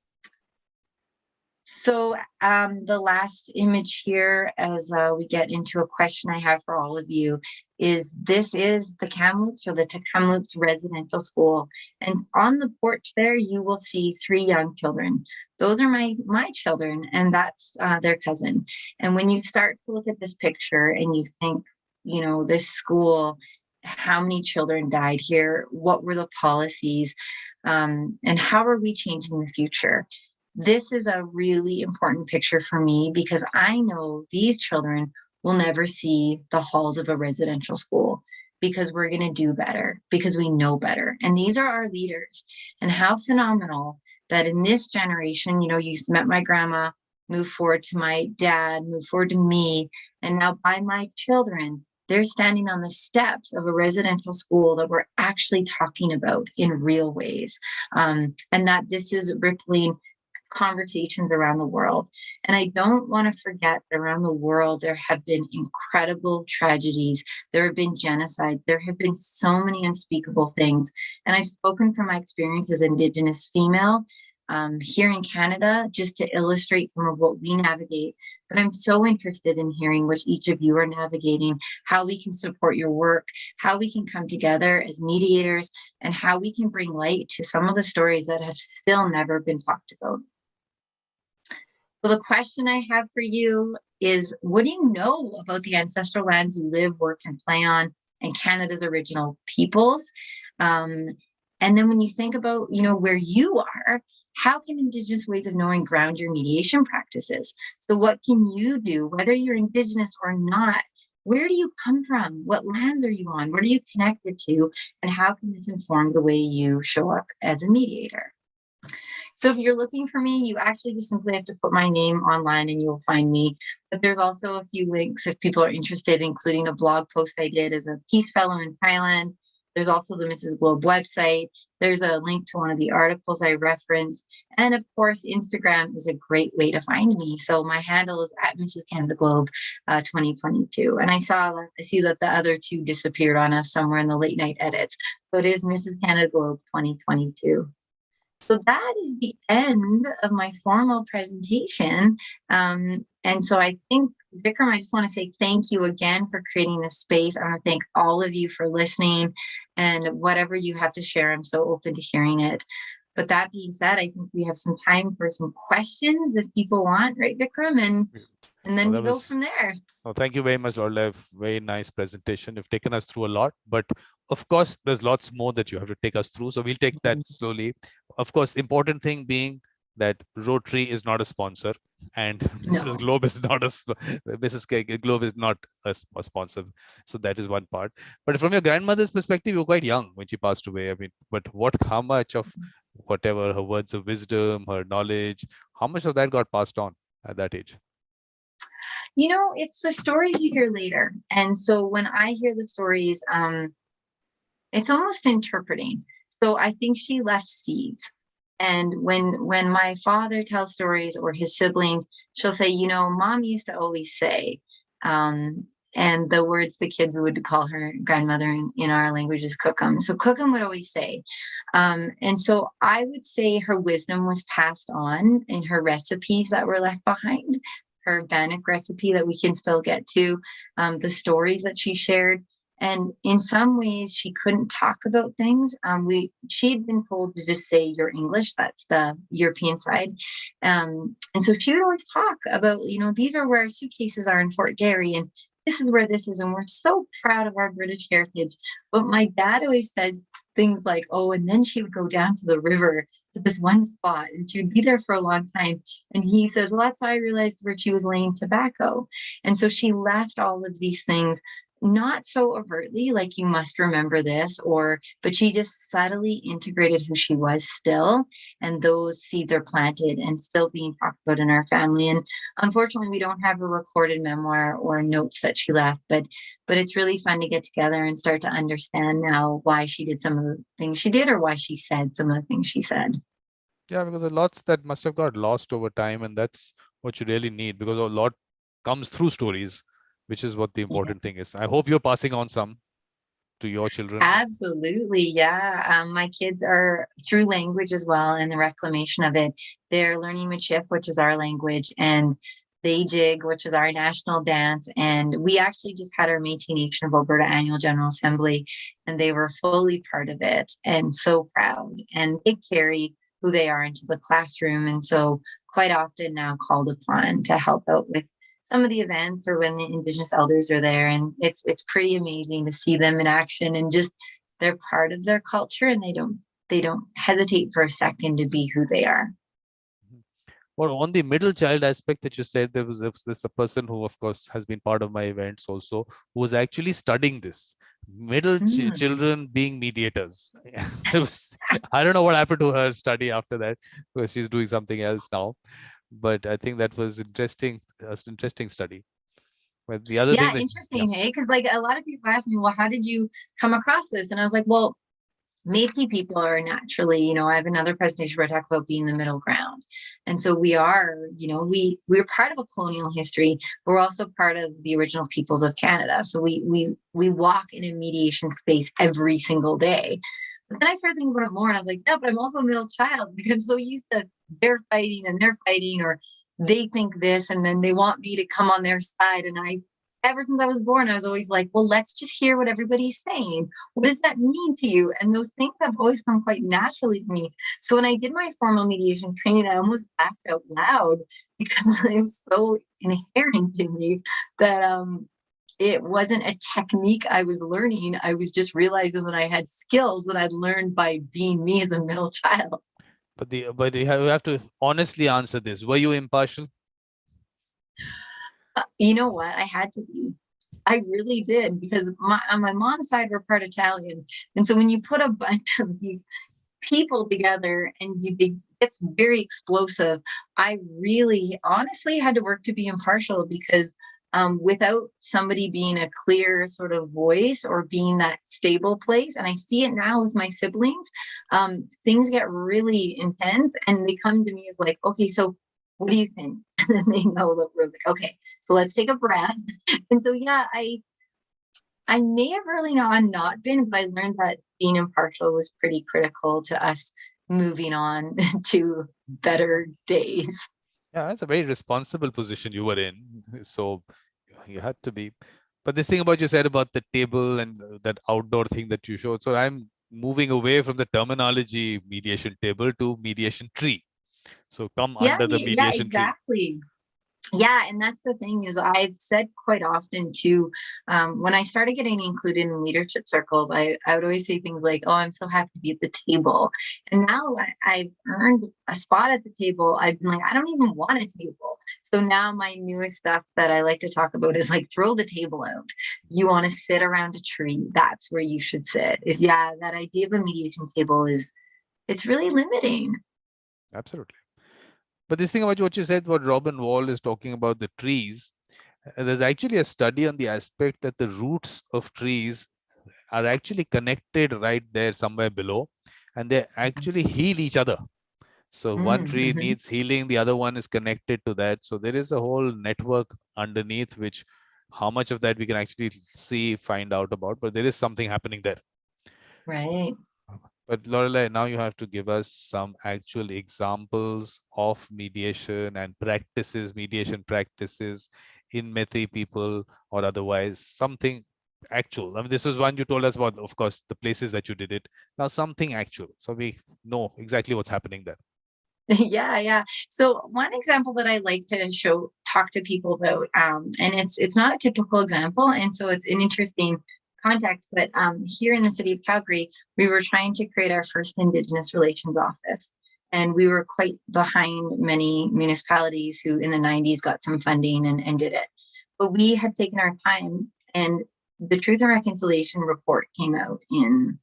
So the last image here, as we get into a question I have for all of you, is this is the Kamloops, or the Kamloops Residential School. And on the porch there, you will see 3 young children. Those are my children, and that's their cousin. And when you start to look at this picture and you think, this school, how many children died here? What were the policies? And how are we changing the future? This is a really important picture for me, because I know these children will never see the halls of a residential school, because we're going to do better, because we know better. And these are our leaders. And how phenomenal that in this generation, you met my grandma, move forward to my dad, move forward to me, and now by my children, they're standing on the steps of a residential school that we're actually talking about in real ways. And that this is rippling conversations around the world. And I don't want to forget that around the world, there have been incredible tragedies. There have been genocide. There have been so many unspeakable things. And I've spoken from my experience as Indigenous female here in Canada, just to illustrate some of what we navigate. But I'm so interested in hearing what each of you are navigating, how we can support your work, how we can come together as mediators, and how we can bring light to some of the stories that have still never been talked about. So the question I have for you is, what do you know about the ancestral lands you live, work, and play on, and Canada's original peoples? And then when you think about, where you are, how can Indigenous ways of knowing ground your mediation practices? So what can you do, whether you're Indigenous or not? Where do you come from? What lands are you on? What are you connected to? And how can this inform the way you show up as a mediator? So if you're looking for me, you actually just simply have to put my name online and you'll find me. But there's also a few links if people are interested, including a blog post I did as a Peace Fellow in Thailand. There's also the Mrs. Globe website. There's a link to one of the articles I referenced. And of course, Instagram is a great way to find me. So my handle is at Mrs. Canada Globe 2022. And I see that the other two disappeared on us somewhere in the late night edits. So it is Mrs. Canada Globe 2022. So that is the end of my formal presentation. And so I think, Vikram, I just want to say thank you again for creating this space. I want to thank all of you for listening, and whatever you have to share, I'm so open to hearing it. But that being said, I think we have some time for some questions if people want, right, Vikram? And then we go from there.
Oh, thank you very much, Lorelei. Very nice presentation. You've taken us through a lot, but of course, there's lots more that you have to take us through. So we'll take that slowly. Of course, the important thing being that Rotary is not a sponsor, and Mrs. Globe is not Mrs. Globe is not a sponsor. So that is one part. But from your grandmother's perspective, you were quite young when she passed away. I mean, but how much of whatever her words of wisdom, her knowledge, how much of that got passed on at that age?
It's the stories you hear later. And so when I hear the stories, it's almost interpreting. So I think she left seeds. And when my father tells stories, or his siblings, she'll say, Mom used to always say, and the words the kids would call her grandmother in our language is Cookum. So Cookum would always say, and so I would say her wisdom was passed on in her recipes that were left behind, her Bannock recipe that we can still get to, the stories that she shared. And in some ways, she couldn't talk about things. She'd been told to just say your English, that's the European side. And so she would always talk about, these are where our suitcases are in Fort Garry, and this is where this is. And we're so proud of our British heritage. But my dad always says things like, oh, and then she would go down to the river to this one spot, and she would be there for a long time. And he says, well, that's how I realized where she was laying tobacco. And so she left all of these things, not so overtly, like you must remember this, but she just subtly integrated who she was still. And those seeds are planted and still being talked about in our family. And unfortunately, we don't have a recorded memoir or notes that she left, but it's really fun to get together and start to understand now why she did some of the things she did, or why she said some of the things she said.
Yeah, because there's lots that must have got lost over time, and that's what you really need, because a lot comes through stories, which is what the important thing is. I hope you're passing on some to your children.
Absolutely. Yeah. My kids are through language as well, and the reclamation of it. They're learning Michif, which is our language, and they jig, which is our national dance. And we actually just had our Métis Nation of Alberta annual General Assembly, and they were fully part of it and so proud. And they carry who they are into the classroom. And so quite often now called upon to help out with some of the events, or when the Indigenous elders are there. And it's pretty amazing to see them in action, and just they're part of their culture, and they don't hesitate for a second to be who they are.
Well, on the middle child aspect that you said, there was this a person who, of course, has been part of my events also, who was actually studying this. Middle children being mediators. I don't know what happened to her study after that, because she's doing something else now. But I think that was interesting. An interesting study. But the other thing
interesting, hey, because like a lot of people ask me, well, how did you come across this? And I was like, well, Métis people are naturally, I have another presentation where I talk about being the middle ground. And so we are, we're part of a colonial history, but we're also part of the original peoples of Canada. So we walk in a mediation space every single day. But then I started thinking about it more, and I was like, no, but I'm also a middle child, because I'm so used to they're fighting, or they think this, and then they want me to come on their side. And ever since I was born, I was always like, well, let's just hear what everybody's saying. What does that mean to you? And those things have always come quite naturally to me. So when I did my formal mediation training, I almost laughed out loud, because it was so inherent to me that it wasn't a technique I was learning. I was just realizing that I had skills that I'd learned by being me as a middle child.
But you have to honestly answer this. Were you impartial?
You know what? I had to be. I really did, because on my mom's side, we're part Italian. And so when you put a bunch of these people together and it's very explosive, I really honestly had to work to be impartial, because without somebody being a clear sort of voice or being that stable place, and I see it now with my siblings, things get really intense and they come to me as like, okay, so what do you think? And then they know that we're like, okay, so let's take a breath. And so, yeah, I may have early on not been, but I learned that being impartial was pretty critical to us moving on to better days.
Yeah, that's a very responsible position you were in. So you had to be. But this thing about you said about the table and that outdoor thing that you showed. So I'm moving away from the terminology mediation table to mediation tree. So come under the
Yeah,
mediation tree.
exactly. Yeah, and that's the thing, is I've said quite often too, when I started getting included in leadership circles, I would always say things like, oh, I'm so happy to be at the table. And now I've earned a spot at the table. I've been like, I don't even want a table. So now my newest stuff that I like to talk about is like, throw the table out. You want to sit around a tree, that's where you should sit. Yeah, that idea of a mediation table it's really limiting.
Absolutely. But this thing about what you said, what Robin Wall is talking about the trees, there's actually a study on the aspect that the roots of trees are actually connected right there somewhere below, and they actually heal each other. So one tree
Mm-hmm.
needs healing, the other one is connected to that. So there is a whole network underneath, which how much of that we can actually see, find out about, but there is something happening there.
Right.
But Lorelei, now you have to give us some actual examples of mediation and practices, mediation practices in Metis people or otherwise, something actual. I mean, this was one you told us about, of course, the places that you did it. Now something actual, so we know exactly what's happening there.
Yeah. So one example that I like to talk to people about, and it's not a typical example, and so it's an interesting context. But here in the city of Calgary, we were trying to create our first Indigenous relations office, and we were quite behind many municipalities who in the 90s got some funding and did it. But we had taken our time, and the Truth and Reconciliation report came out in,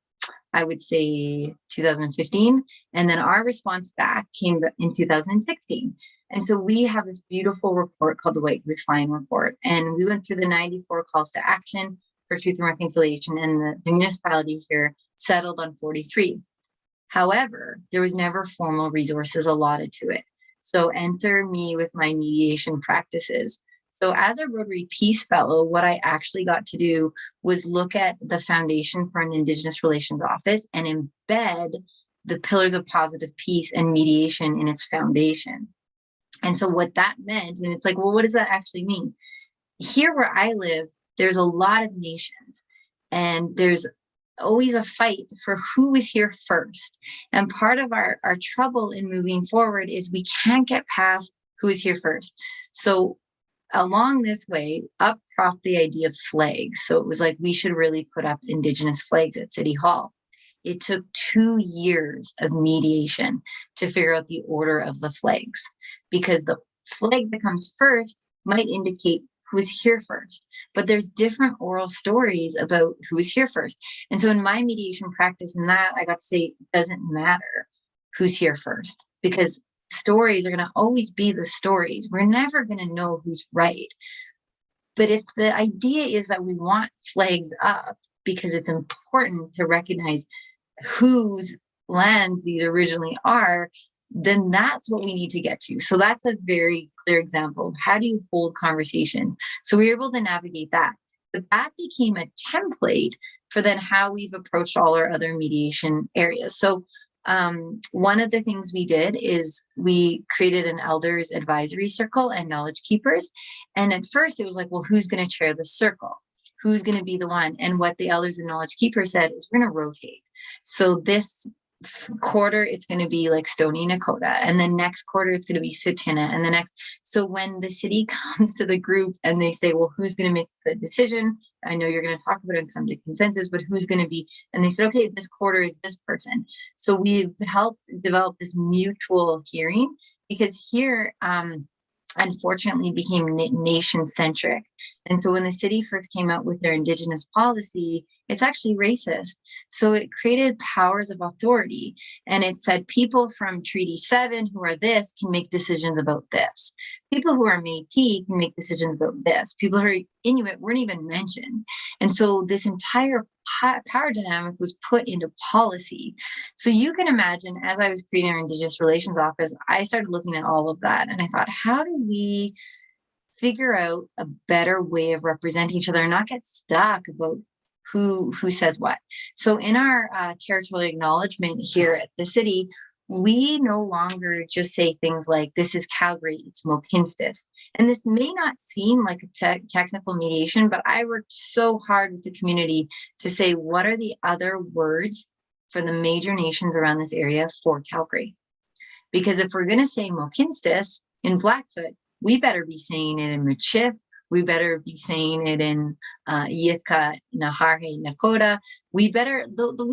I would say, 2015. And then our response back came in 2016. And so we have this beautiful report called the White Goose Lion Report. And we went through the 94 calls to action for truth and reconciliation. And the municipality here settled on 43. However, there was never formal resources allotted to it. So enter me with my mediation practices. So as a Rotary Peace Fellow, what I actually got to do was look at the foundation for an Indigenous Relations Office and embed the pillars of positive peace and mediation in its foundation. And so what that meant, and it's like, well, what does that actually mean? Here where I live, there's a lot of nations, and there's always a fight for who is here first. And part of our trouble in moving forward is we can't get past who is here first. So along this way, up cropped the idea of flags. So it was like, we should really put up Indigenous flags at City Hall. It took 2 years of mediation to figure out the order of the flags, because the flag that comes first might indicate who is here first, but there's different oral stories about who is here first. And so in my mediation practice, in that, I got to say, it doesn't matter who's here first, because stories are going to always be the stories. We're never going to know who's right. But if the idea is that we want flags up because it's important to recognize whose lands these originally are, then that's what we need to get to. So that's a very clear example of how do you hold conversations. So we were able to navigate that. But that became a template for then how we've approached all our other mediation areas. So one of the things we did is we created an elders advisory circle and knowledge keepers. And at first it was like, well, who's going to chair the circle? Who's going to be the one? And what the elders and knowledge keepers said is we're going to rotate. So this quarter it's going to be like Stoney Nakoda, and then next quarter it's going to be Tsuut'ina, and the next. So when the city comes to the group and they say, well, who's going to make the decision? I know you're going to talk about it and come to consensus, but who's going to be? And they said, okay, this quarter is this person. So we've helped develop this mutual hearing, because here unfortunately became nation centric. And so when the city first came out with their Indigenous policy, it's actually racist. So it created powers of authority. And it said people from Treaty 7 who are this can make decisions about this. People who are Métis can make decisions about this. People who are Inuit weren't even mentioned. And so this entire power dynamic was put into policy. So you can imagine, as I was creating our Indigenous Relations Office, I started looking at all of that. And I thought, how do we figure out a better way of representing each other and not get stuck about who says what? So in our territorial acknowledgement here at the city, we no longer just say things like, this is Calgary, it's Mohkinstsis. And this may not seem like a technical mediation, but I worked so hard with the community to say, what are the other words for the major nations around this area for Calgary? Because if we're going to say Mohkinstsis in Blackfoot, we better be saying it in Michif. We better be saying it in Yitka, Naharhe, Nakota. We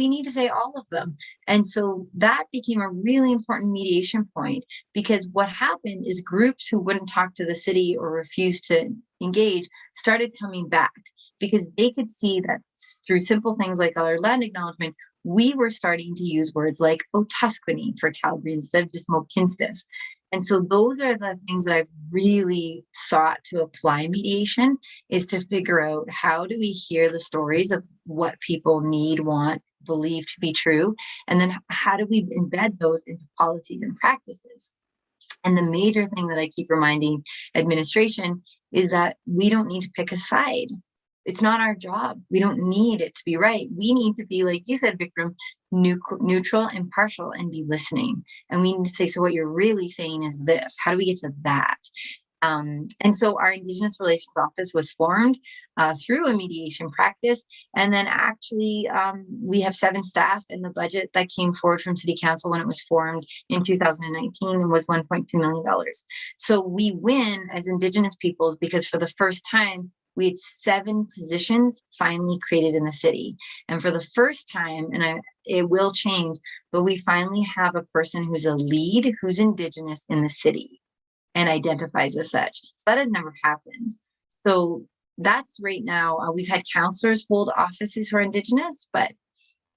need to say all of them. And so that became a really important mediation point, because what happened is groups who wouldn't talk to the city or refused to engage started coming back, because they could see that through simple things like our land acknowledgement, we were starting to use words like Otusquany for Calgary instead of just Mohkinstsis. And so those are the things that I've really sought to apply mediation, is to figure out, how do we hear the stories of what people need, want, believe to be true, and then how do we embed those into policies and practices? And the major thing that I keep reminding administration is that we don't need to pick a side. It's not our job. We don't need it to be right. We need to be, like you said, Vikram, neutral, impartial, and be listening. And we need to say, so what you're really saying is this. How do we get to that? And so our Indigenous Relations Office was formed through a mediation practice. And then actually we have 7 staff, and the budget that came forward from City Council when it was formed in 2019 was $1.2 million. So we win as Indigenous peoples, because for the first time, we had 7 positions finally created in the city. And for the first time, and it will change, but we finally have a person who's a lead, who's Indigenous in the city and identifies as such. So that has never happened. So that's right now. We've had counselors hold offices who are Indigenous, but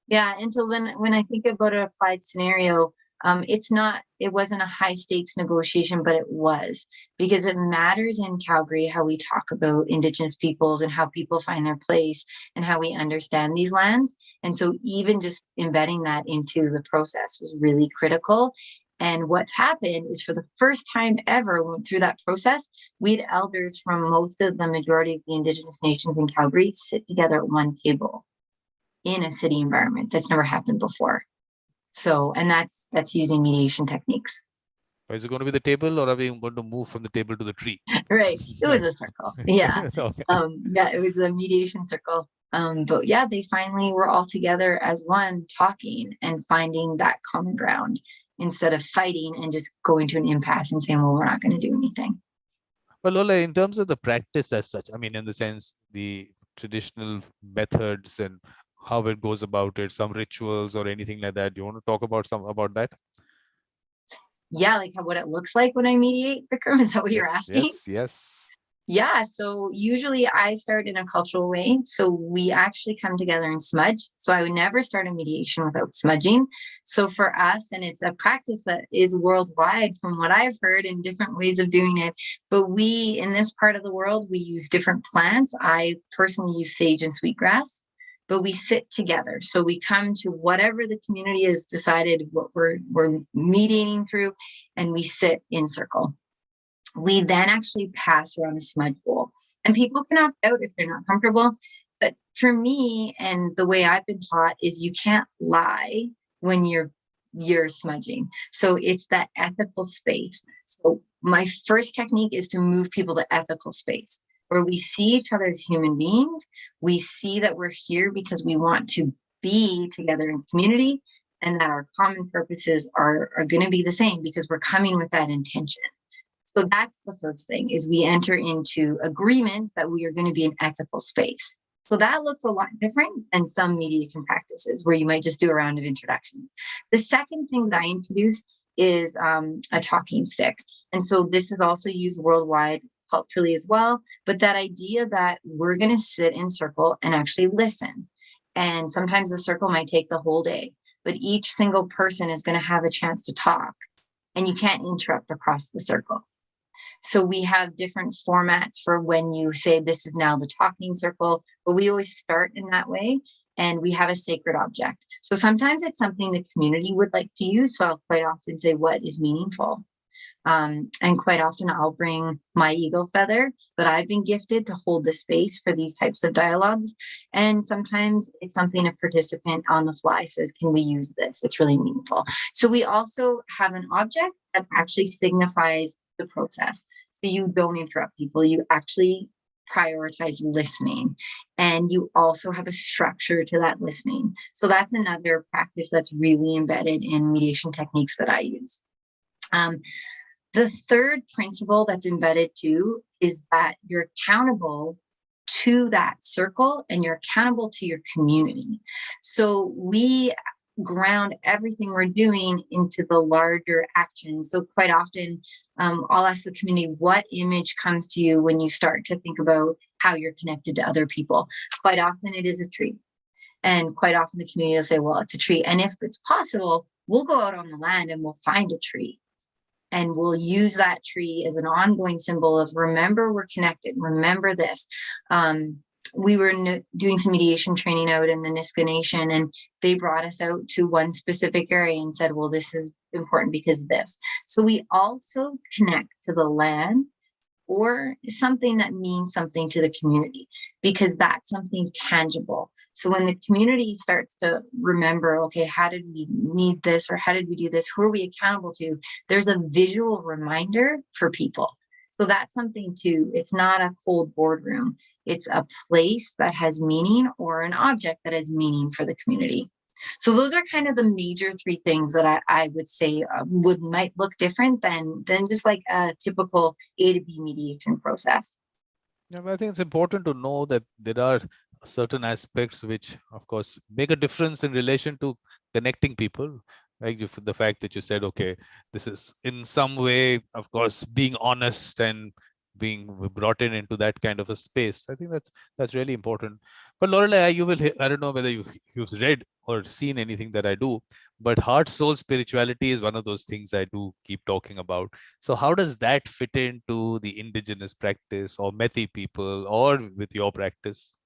yeah. And so when I think about an applied scenario, it wasn't a high stakes negotiation, but it was, because it matters in Calgary how we talk about Indigenous peoples and how people find their place and how we understand these lands. And so even just embedding that into the process was really critical. And what's happened is, for the first time ever through that process, we had elders from most of the majority of the Indigenous nations in Calgary sit together at one table in a city environment. That's never happened before. So, and that's using mediation techniques.
Is it going to be the table, or are we going to move from the table to the tree?
Right. It was a circle. Yeah.
Okay.
Yeah, it was the mediation circle. But yeah, they finally were all together as one, talking and finding that common ground, instead of fighting and just going to an impasse and saying, well, we're not going to do anything.
Well, Lola, in terms of the practice as such, I mean, in the sense, the traditional methods and how it goes about it, some rituals or anything like that. Do you want to talk about that?
Yeah, like what it looks like when I mediate, Vikram, is that what you're asking?
Yes.
Yeah, so usually I start in a cultural way. So we actually come together and smudge. So I would never start a mediation without smudging. So for us, and it's a practice that is worldwide from what I've heard, in different ways of doing it. But we, in this part of the world, we use different plants. I personally use sage and sweetgrass, but we sit together. So we come to whatever the community has decided what we're mediating through, and we sit in circle. We then actually pass around a smudge bowl, and people can opt out if they're not comfortable. But for me, and the way I've been taught, is you can't lie when you're smudging. So it's that ethical space. So my first technique is to move people to ethical space, where we see each other as human beings. We see that we're here because we want to be together in community, and that our common purposes are going to be the same because we're coming with that intention. So that's the first thing, is we enter into agreement that we are going to be an ethical space. So that looks a lot different than some mediation practices where you might just do a round of introductions. The second thing that I introduce is a talking stick. And so this is also used worldwide culturally as well. But that idea that we're going to sit in circle and actually listen. And sometimes the circle might take the whole day, but each single person is going to have a chance to talk, and you can't interrupt across the circle. So we have different formats for when you say this is now the talking circle, but we always start in that way. And we have a sacred object. So sometimes it's something the community would like to use. So I'll quite often say what is meaningful. And quite often I'll bring my eagle feather that I've been gifted to hold the space for these types of dialogues. And sometimes it's something a participant on the fly says, can we use this? It's really meaningful. So we also have an object that actually signifies the process. So you don't interrupt people. You actually prioritize listening, and you also have a structure to that listening. So that's another practice that's really embedded in mediation techniques that I use. The third principle that's embedded too is that you're accountable to that circle and you're accountable to your community. So we ground everything we're doing into the larger action. So quite often I'll ask the community, what image comes to you when you start to think about how you're connected to other people? Quite often it is a tree. And quite often the community will say, well, it's a tree. And if it's possible, we'll go out on the land and we'll find a tree. And we'll use that tree as an ongoing symbol of remember we're connected, remember this. We were doing some mediation training out in the Nisga'a Nation, and they brought us out to one specific area and said, well, this is important because of this. So we also connect to the land or something that means something to the community, because that's something tangible. So when the community starts to remember, okay, how did we need this, or how did we do this? Who are we accountable to? There's a visual reminder for people. So that's something too. It's not a cold boardroom. It's a place that has meaning, or an object that has meaning for the community. So those are kind of the major three things that I would say might look different than just like a typical A to B mediation process.
Yeah, but I think it's important to know that there are certain aspects which, of course, make a difference in relation to connecting people. Like the fact that you said, okay, this is in some way, of course, being honest and being brought into that kind of a space. I think that's really important. But Lorelei, I don't know whether you've read or seen anything that I do, but heart soul spirituality is one of those things I do keep talking about. So how does that fit into the indigenous practice or Métis people or with your practice?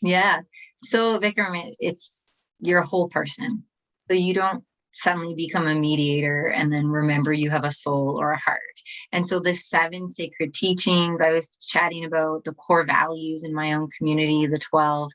Yeah. So Vikram, it's you're a whole person. So you don't suddenly become a mediator and then remember you have a soul or a heart. And so the 7 sacred teachings, I was chatting about the core values in my own community, the 12,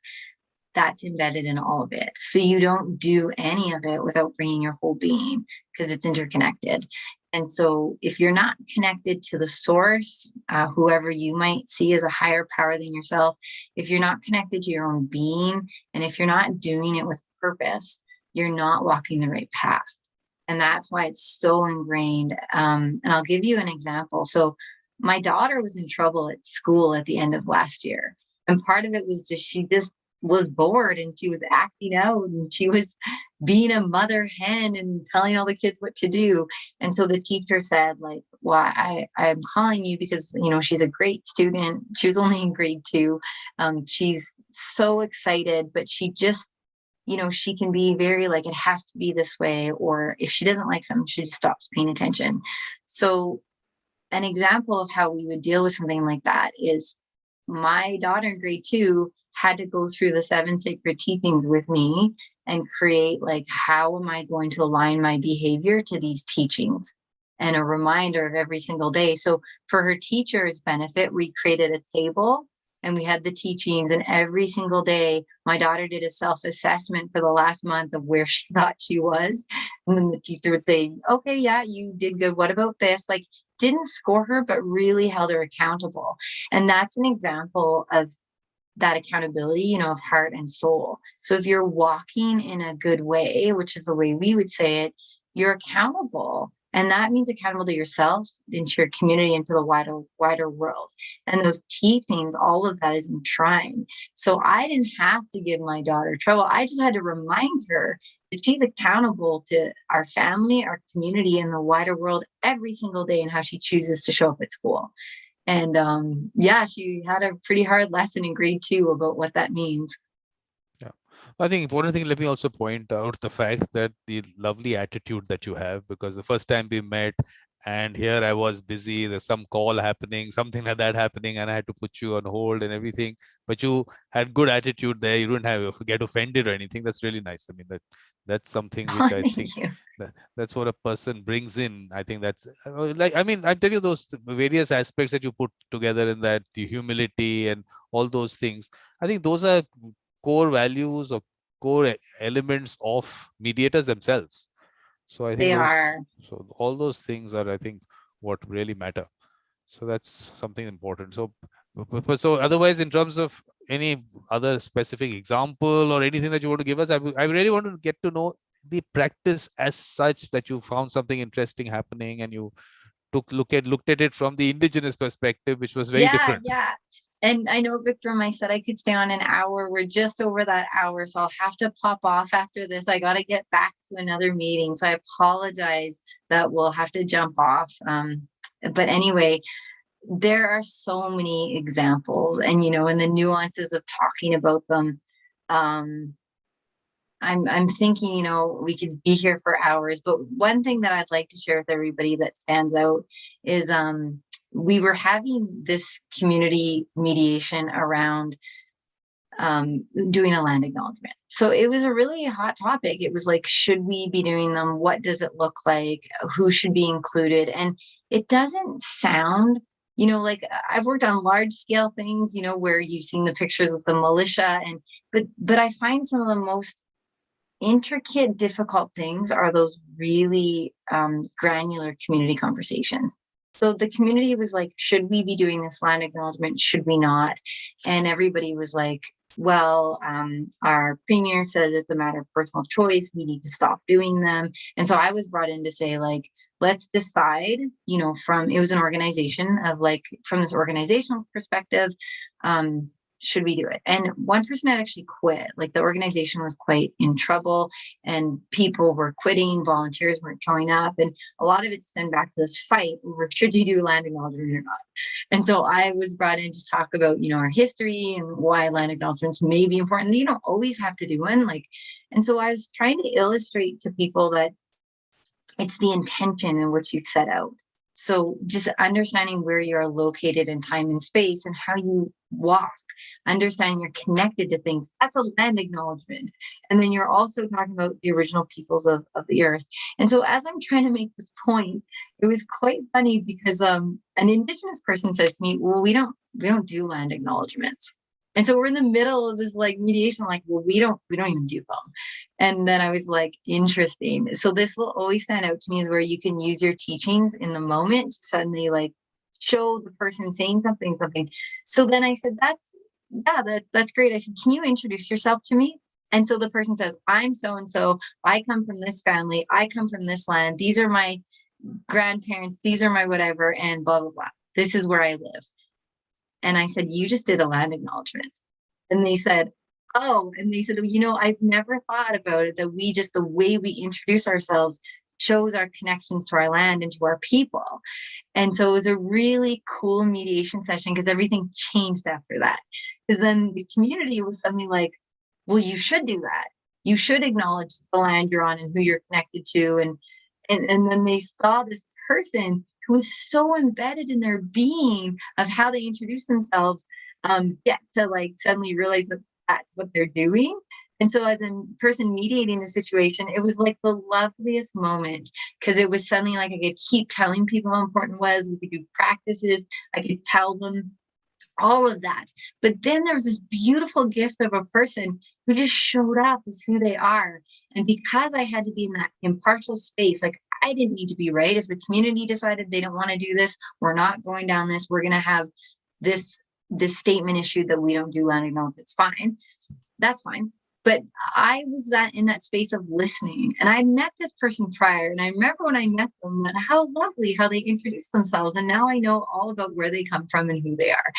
that's embedded in all of it. So you don't do any of it without bringing your whole being, because it's interconnected. And so if you're not connected to the source, whoever you might see as a higher power than yourself, if you're not connected to your own being, and if you're not doing it with purpose, you're not walking the right path. And that's why it's so ingrained. And I'll give you an example. So my daughter was in trouble at school at the end of last year. And part of it was she just was bored, and she was acting out, and she was being a mother hen and telling all the kids what to do. And so the teacher said, like, well, I'm calling you because, she's a great student. She was only in grade 2. She's so excited, but she just, she can be very like, it has to be this way. Or if she doesn't like something, she just stops paying attention. So an example of how we would deal with something like that is my daughter in grade 2 had to go through the 7 sacred teachings with me and create, like, how am I going to align my behavior to these teachings, and a reminder of every single day. So for her teacher's benefit, we created a table and we had the teachings, and every single day my daughter did a self-assessment for the last month of where she thought she was. And then the teacher would say, okay, yeah, you did good. What about this? Like, didn't score her, but really held her accountable. And that's an example of that accountability, you know, of heart and soul. So if you're walking in a good way, which is the way we would say it, you're accountable. And that means accountable to yourself, into your community, into the wider world. And those teachings, all of that is enshrined. So I didn't have to give my daughter trouble. I just had to remind her that she's accountable to our family, our community, and the wider world every single day in how she chooses to show up at school. And yeah, she had a pretty hard lesson in grade 2 about what that means.
Yeah. I think important thing, let me also point out the fact that the lovely attitude that you have, because the first time we met and here I was busy, there's some call happening, something like that happening, and I had to put you on hold and everything. But you had good attitude there. You didn't have get offended or anything. That's really nice. I mean, that's something
Oh,
which I think
thank you.
that's what a person brings in. I think that's like, I mean, I tell you, those various aspects that you put together in that, the humility and all those things, I think those are core values or core elements of mediators themselves. So I think
They
those,
are.
so all those things are, I think, what really matter. So that's something important. So, so otherwise, in terms of any other specific example or anything that you want to give us, I really want to get to know the practice as such, that you found something interesting happening and you looked at it from the indigenous perspective, which was very different.
Yeah. And I know, Vikram, I said I could stay on an hour. We're just over that hour, so I'll have to pop off after this. I got to get back to another meeting. So I apologize that we'll have to jump off. But anyway, there are so many examples, and, you know, and the nuances of talking about them. I'm thinking, you know, we could be here for hours, but one thing that I'd like to share with everybody that stands out is we were having this community mediation around doing a land acknowledgement. So it was a really hot topic. It was like, should we be doing them? What does it look like? Who should be included? And it doesn't sound, you know, like, I've worked on large scale things, you know, where you've seen the pictures of the militia, and but I find some of the most intricate, difficult things are those really granular community conversations. So the community was like, should we be doing this land acknowledgement? Should we not? And everybody was like, well, our premier said it's a matter of personal choice. We need to stop doing them. And so I was brought in to say, like, let's decide, you know, it was an organization of, like, from this organizational perspective, should we do it? And one person had actually quit. Like, the organization was quite in trouble and people were quitting, volunteers weren't showing up. And a lot of it stemmed back to this fight over, should you do land acknowledgement or not? And so I was brought in to talk about, you know, our history and why land acknowledgements may be important. You don't always have to do one. Like, and so I was trying to illustrate to people that it's the intention in which you've set out. So just understanding where you're located in time and space and how you walk, understanding you're connected to things, that's a land acknowledgement. And then you're also talking about the original peoples of the earth. And so as I'm trying to make this point, it was quite funny because an Indigenous person says to me, well, we don't do land acknowledgements. And so we're in the middle of this, like, mediation, like, well, we don't even do them. And then I was like, interesting. So this will always stand out to me, is where you can use your teachings in the moment to suddenly, like, show the person saying something. So then I said, that's great. I said, can you introduce yourself to me? And so the person says, I'm so-and-so, I come from this family, I come from this land, these are my grandparents, these are my whatever, and blah, blah, blah. This is where I live. And I said, you just did a land acknowledgement. And they said, oh, and they said, you know, I've never thought about it, that the way we introduce ourselves shows our connections to our land and to our people. And so it was a really cool mediation session, because everything changed after that. Because then the community was suddenly like, well, you should do that. You should acknowledge the land you're on and who you're connected to. And then they saw this person who was so embedded in their being of how they introduce themselves, get to, like, suddenly realize that that's what they're doing. And so as a person mediating the situation, it was like the loveliest moment, because it was suddenly like I could keep telling people how important it was. We could do practices. I could tell them all of that. But then there was this beautiful gift of a person who just showed up as who they are. And because I had to be in that impartial space, like, I didn't need to be right. If the community decided they don't want to do this, we're not going down this, we're going to have this this statement issued that we don't do land acknowledgement. It's fine. That's fine. But I was in that space of listening, and I met this person prior, and I remember when I met them, how lovely how they introduced themselves, and now I know all about where they come from and who they are.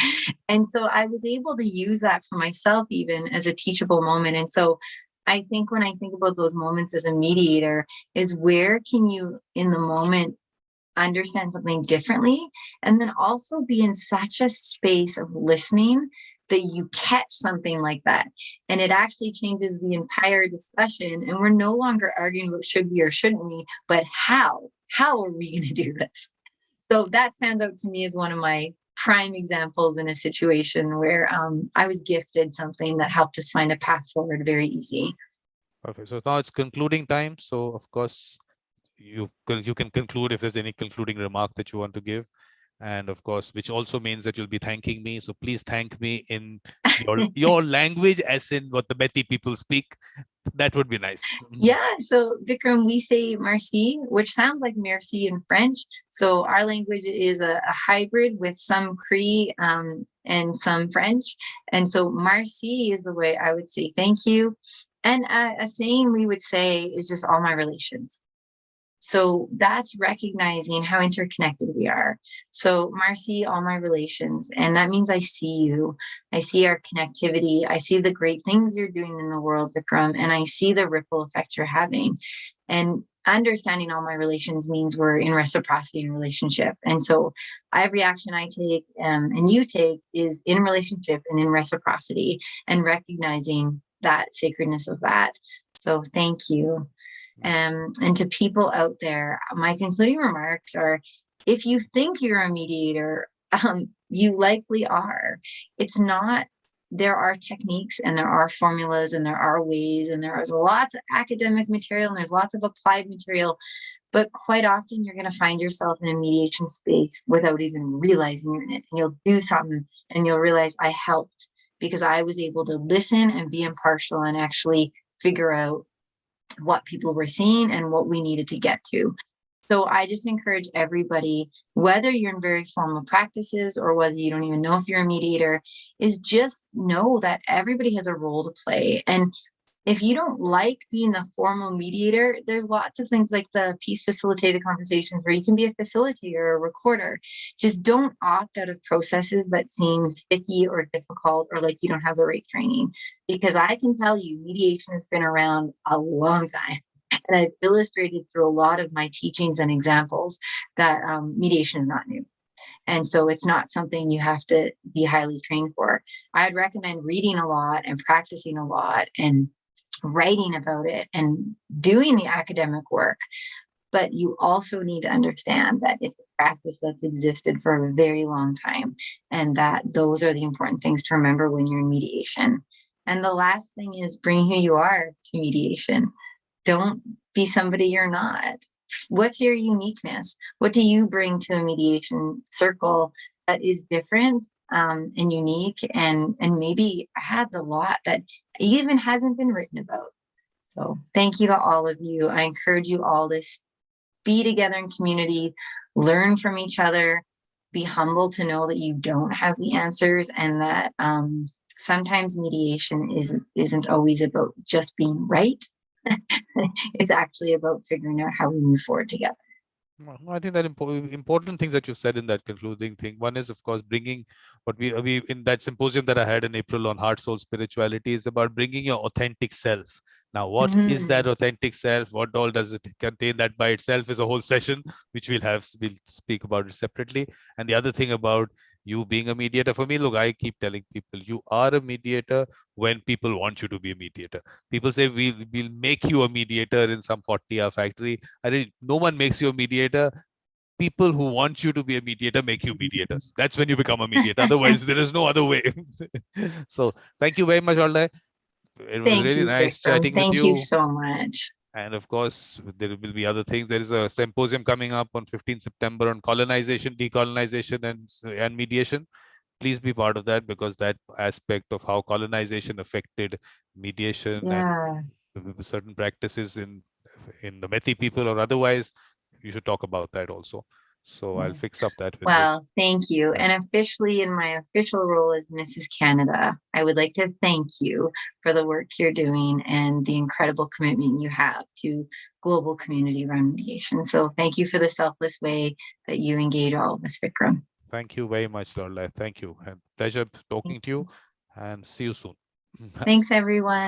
And so I was able to use that for myself even as a teachable moment. And so I think when I think about those moments as a mediator, is where can you in the moment understand something differently, and then also be in such a space of listening that you catch something like that, and it actually changes the entire discussion, and we're no longer arguing about should we or shouldn't we, but how are we going to do this. So that stands out to me as one of my prime examples in a situation where I was gifted something that helped us find a path forward very easy.
Perfect. So now it's concluding time. So of course, you can conclude if there's any concluding remark that you want to give. And of course, which also means that you'll be thanking me. So please thank me in your language, as in what the Métis people speak. That would be nice.
Yeah. So Vikram, we say merci, which sounds like merci in French. So our language is a hybrid with some Cree and some French. And so merci is the way I would say thank you. And a saying we would say is just all my relations. So that's recognizing how interconnected we are. So Marcy, all my relations, and that means I see you. I see our connectivity. I see the great things you're doing in the world, Vikram, and I see the ripple effect you're having. And understanding all my relations means we're in reciprocity in relationship. And so every action I take and you take is in relationship and in reciprocity, and recognizing that sacredness of that. So thank you. And to people out there, my concluding remarks are, if you think you're a mediator, you likely are. It's not, there are techniques and there are formulas and there are ways and there is lots of academic material and there's lots of applied material, but quite often you're going to find yourself in a mediation space without even realizing you're in it. And you'll do something and you'll realize I helped because I was able to listen and be impartial and actually figure out what people were seeing and what we needed to get to. So I just encourage everybody, whether you're in very formal practices or whether you don't even know if you're a mediator, is just know that everybody has a role to play. And if you don't like being the formal mediator, there's lots of things like the peace facilitated conversations where you can be a facilitator or a recorder. Just don't opt out of processes that seem sticky or difficult or like you don't have the right training. Because I can tell you, mediation has been around a long time. And I've illustrated through a lot of my teachings and examples that mediation is not new. And so it's not something you have to be highly trained for. I'd recommend reading a lot and practicing a lot and writing about it and doing the academic work. But you also need to understand that it's a practice that's existed for a very long time, and that those are the important things to remember when you're in mediation. And the last thing is bring who you are to mediation. Don't be somebody you're not. What's your uniqueness? What do you bring to a mediation circle that is different and unique and maybe adds a lot that even hasn't been written about? So thank you to all of you. I encourage you all to be together in community, learn from each other, be humble to know that you don't have the answers, and that sometimes mediation isn't always about just being right. It's actually about figuring out how we move forward together.
Well, I think that important things that you said in that concluding thing. One is, of course, bringing what we in that symposium that I had in April on heart, soul, spirituality is about bringing your authentic self. Now, what is that authentic self? What all does it contain? That by itself is a whole session, which we'll speak about it separately. And the other thing about you being a mediator, for me, look, I keep telling people, you are a mediator when people want you to be a mediator. People say we'll make you a mediator in some 40-hour factory. No one makes you a mediator. People who want you to be a mediator make you mediators. That's when you become a mediator. Otherwise, there is no other way. So thank you very much, Lorelei. It was really nice chatting with you.
Thank you so much.
And of course, there will be other things. There is a symposium coming up on 15 September on colonization, decolonization, and mediation. Please be part of that, because that aspect of how colonization affected mediation and certain practices in the Métis people or otherwise, you should talk about that also. So I'll fix up that with you.
Well, thank you.
Yeah.
And officially, in my official role as Mrs. Canada, I would like to thank you for the work you're doing and the incredible commitment you have to global community-run mediation. So thank you for the selfless way that you engage all of us, Vikram.
Thank you very much, Lorelei. Thank you. And pleasure talking to you, and see you soon.
Thanks, everyone.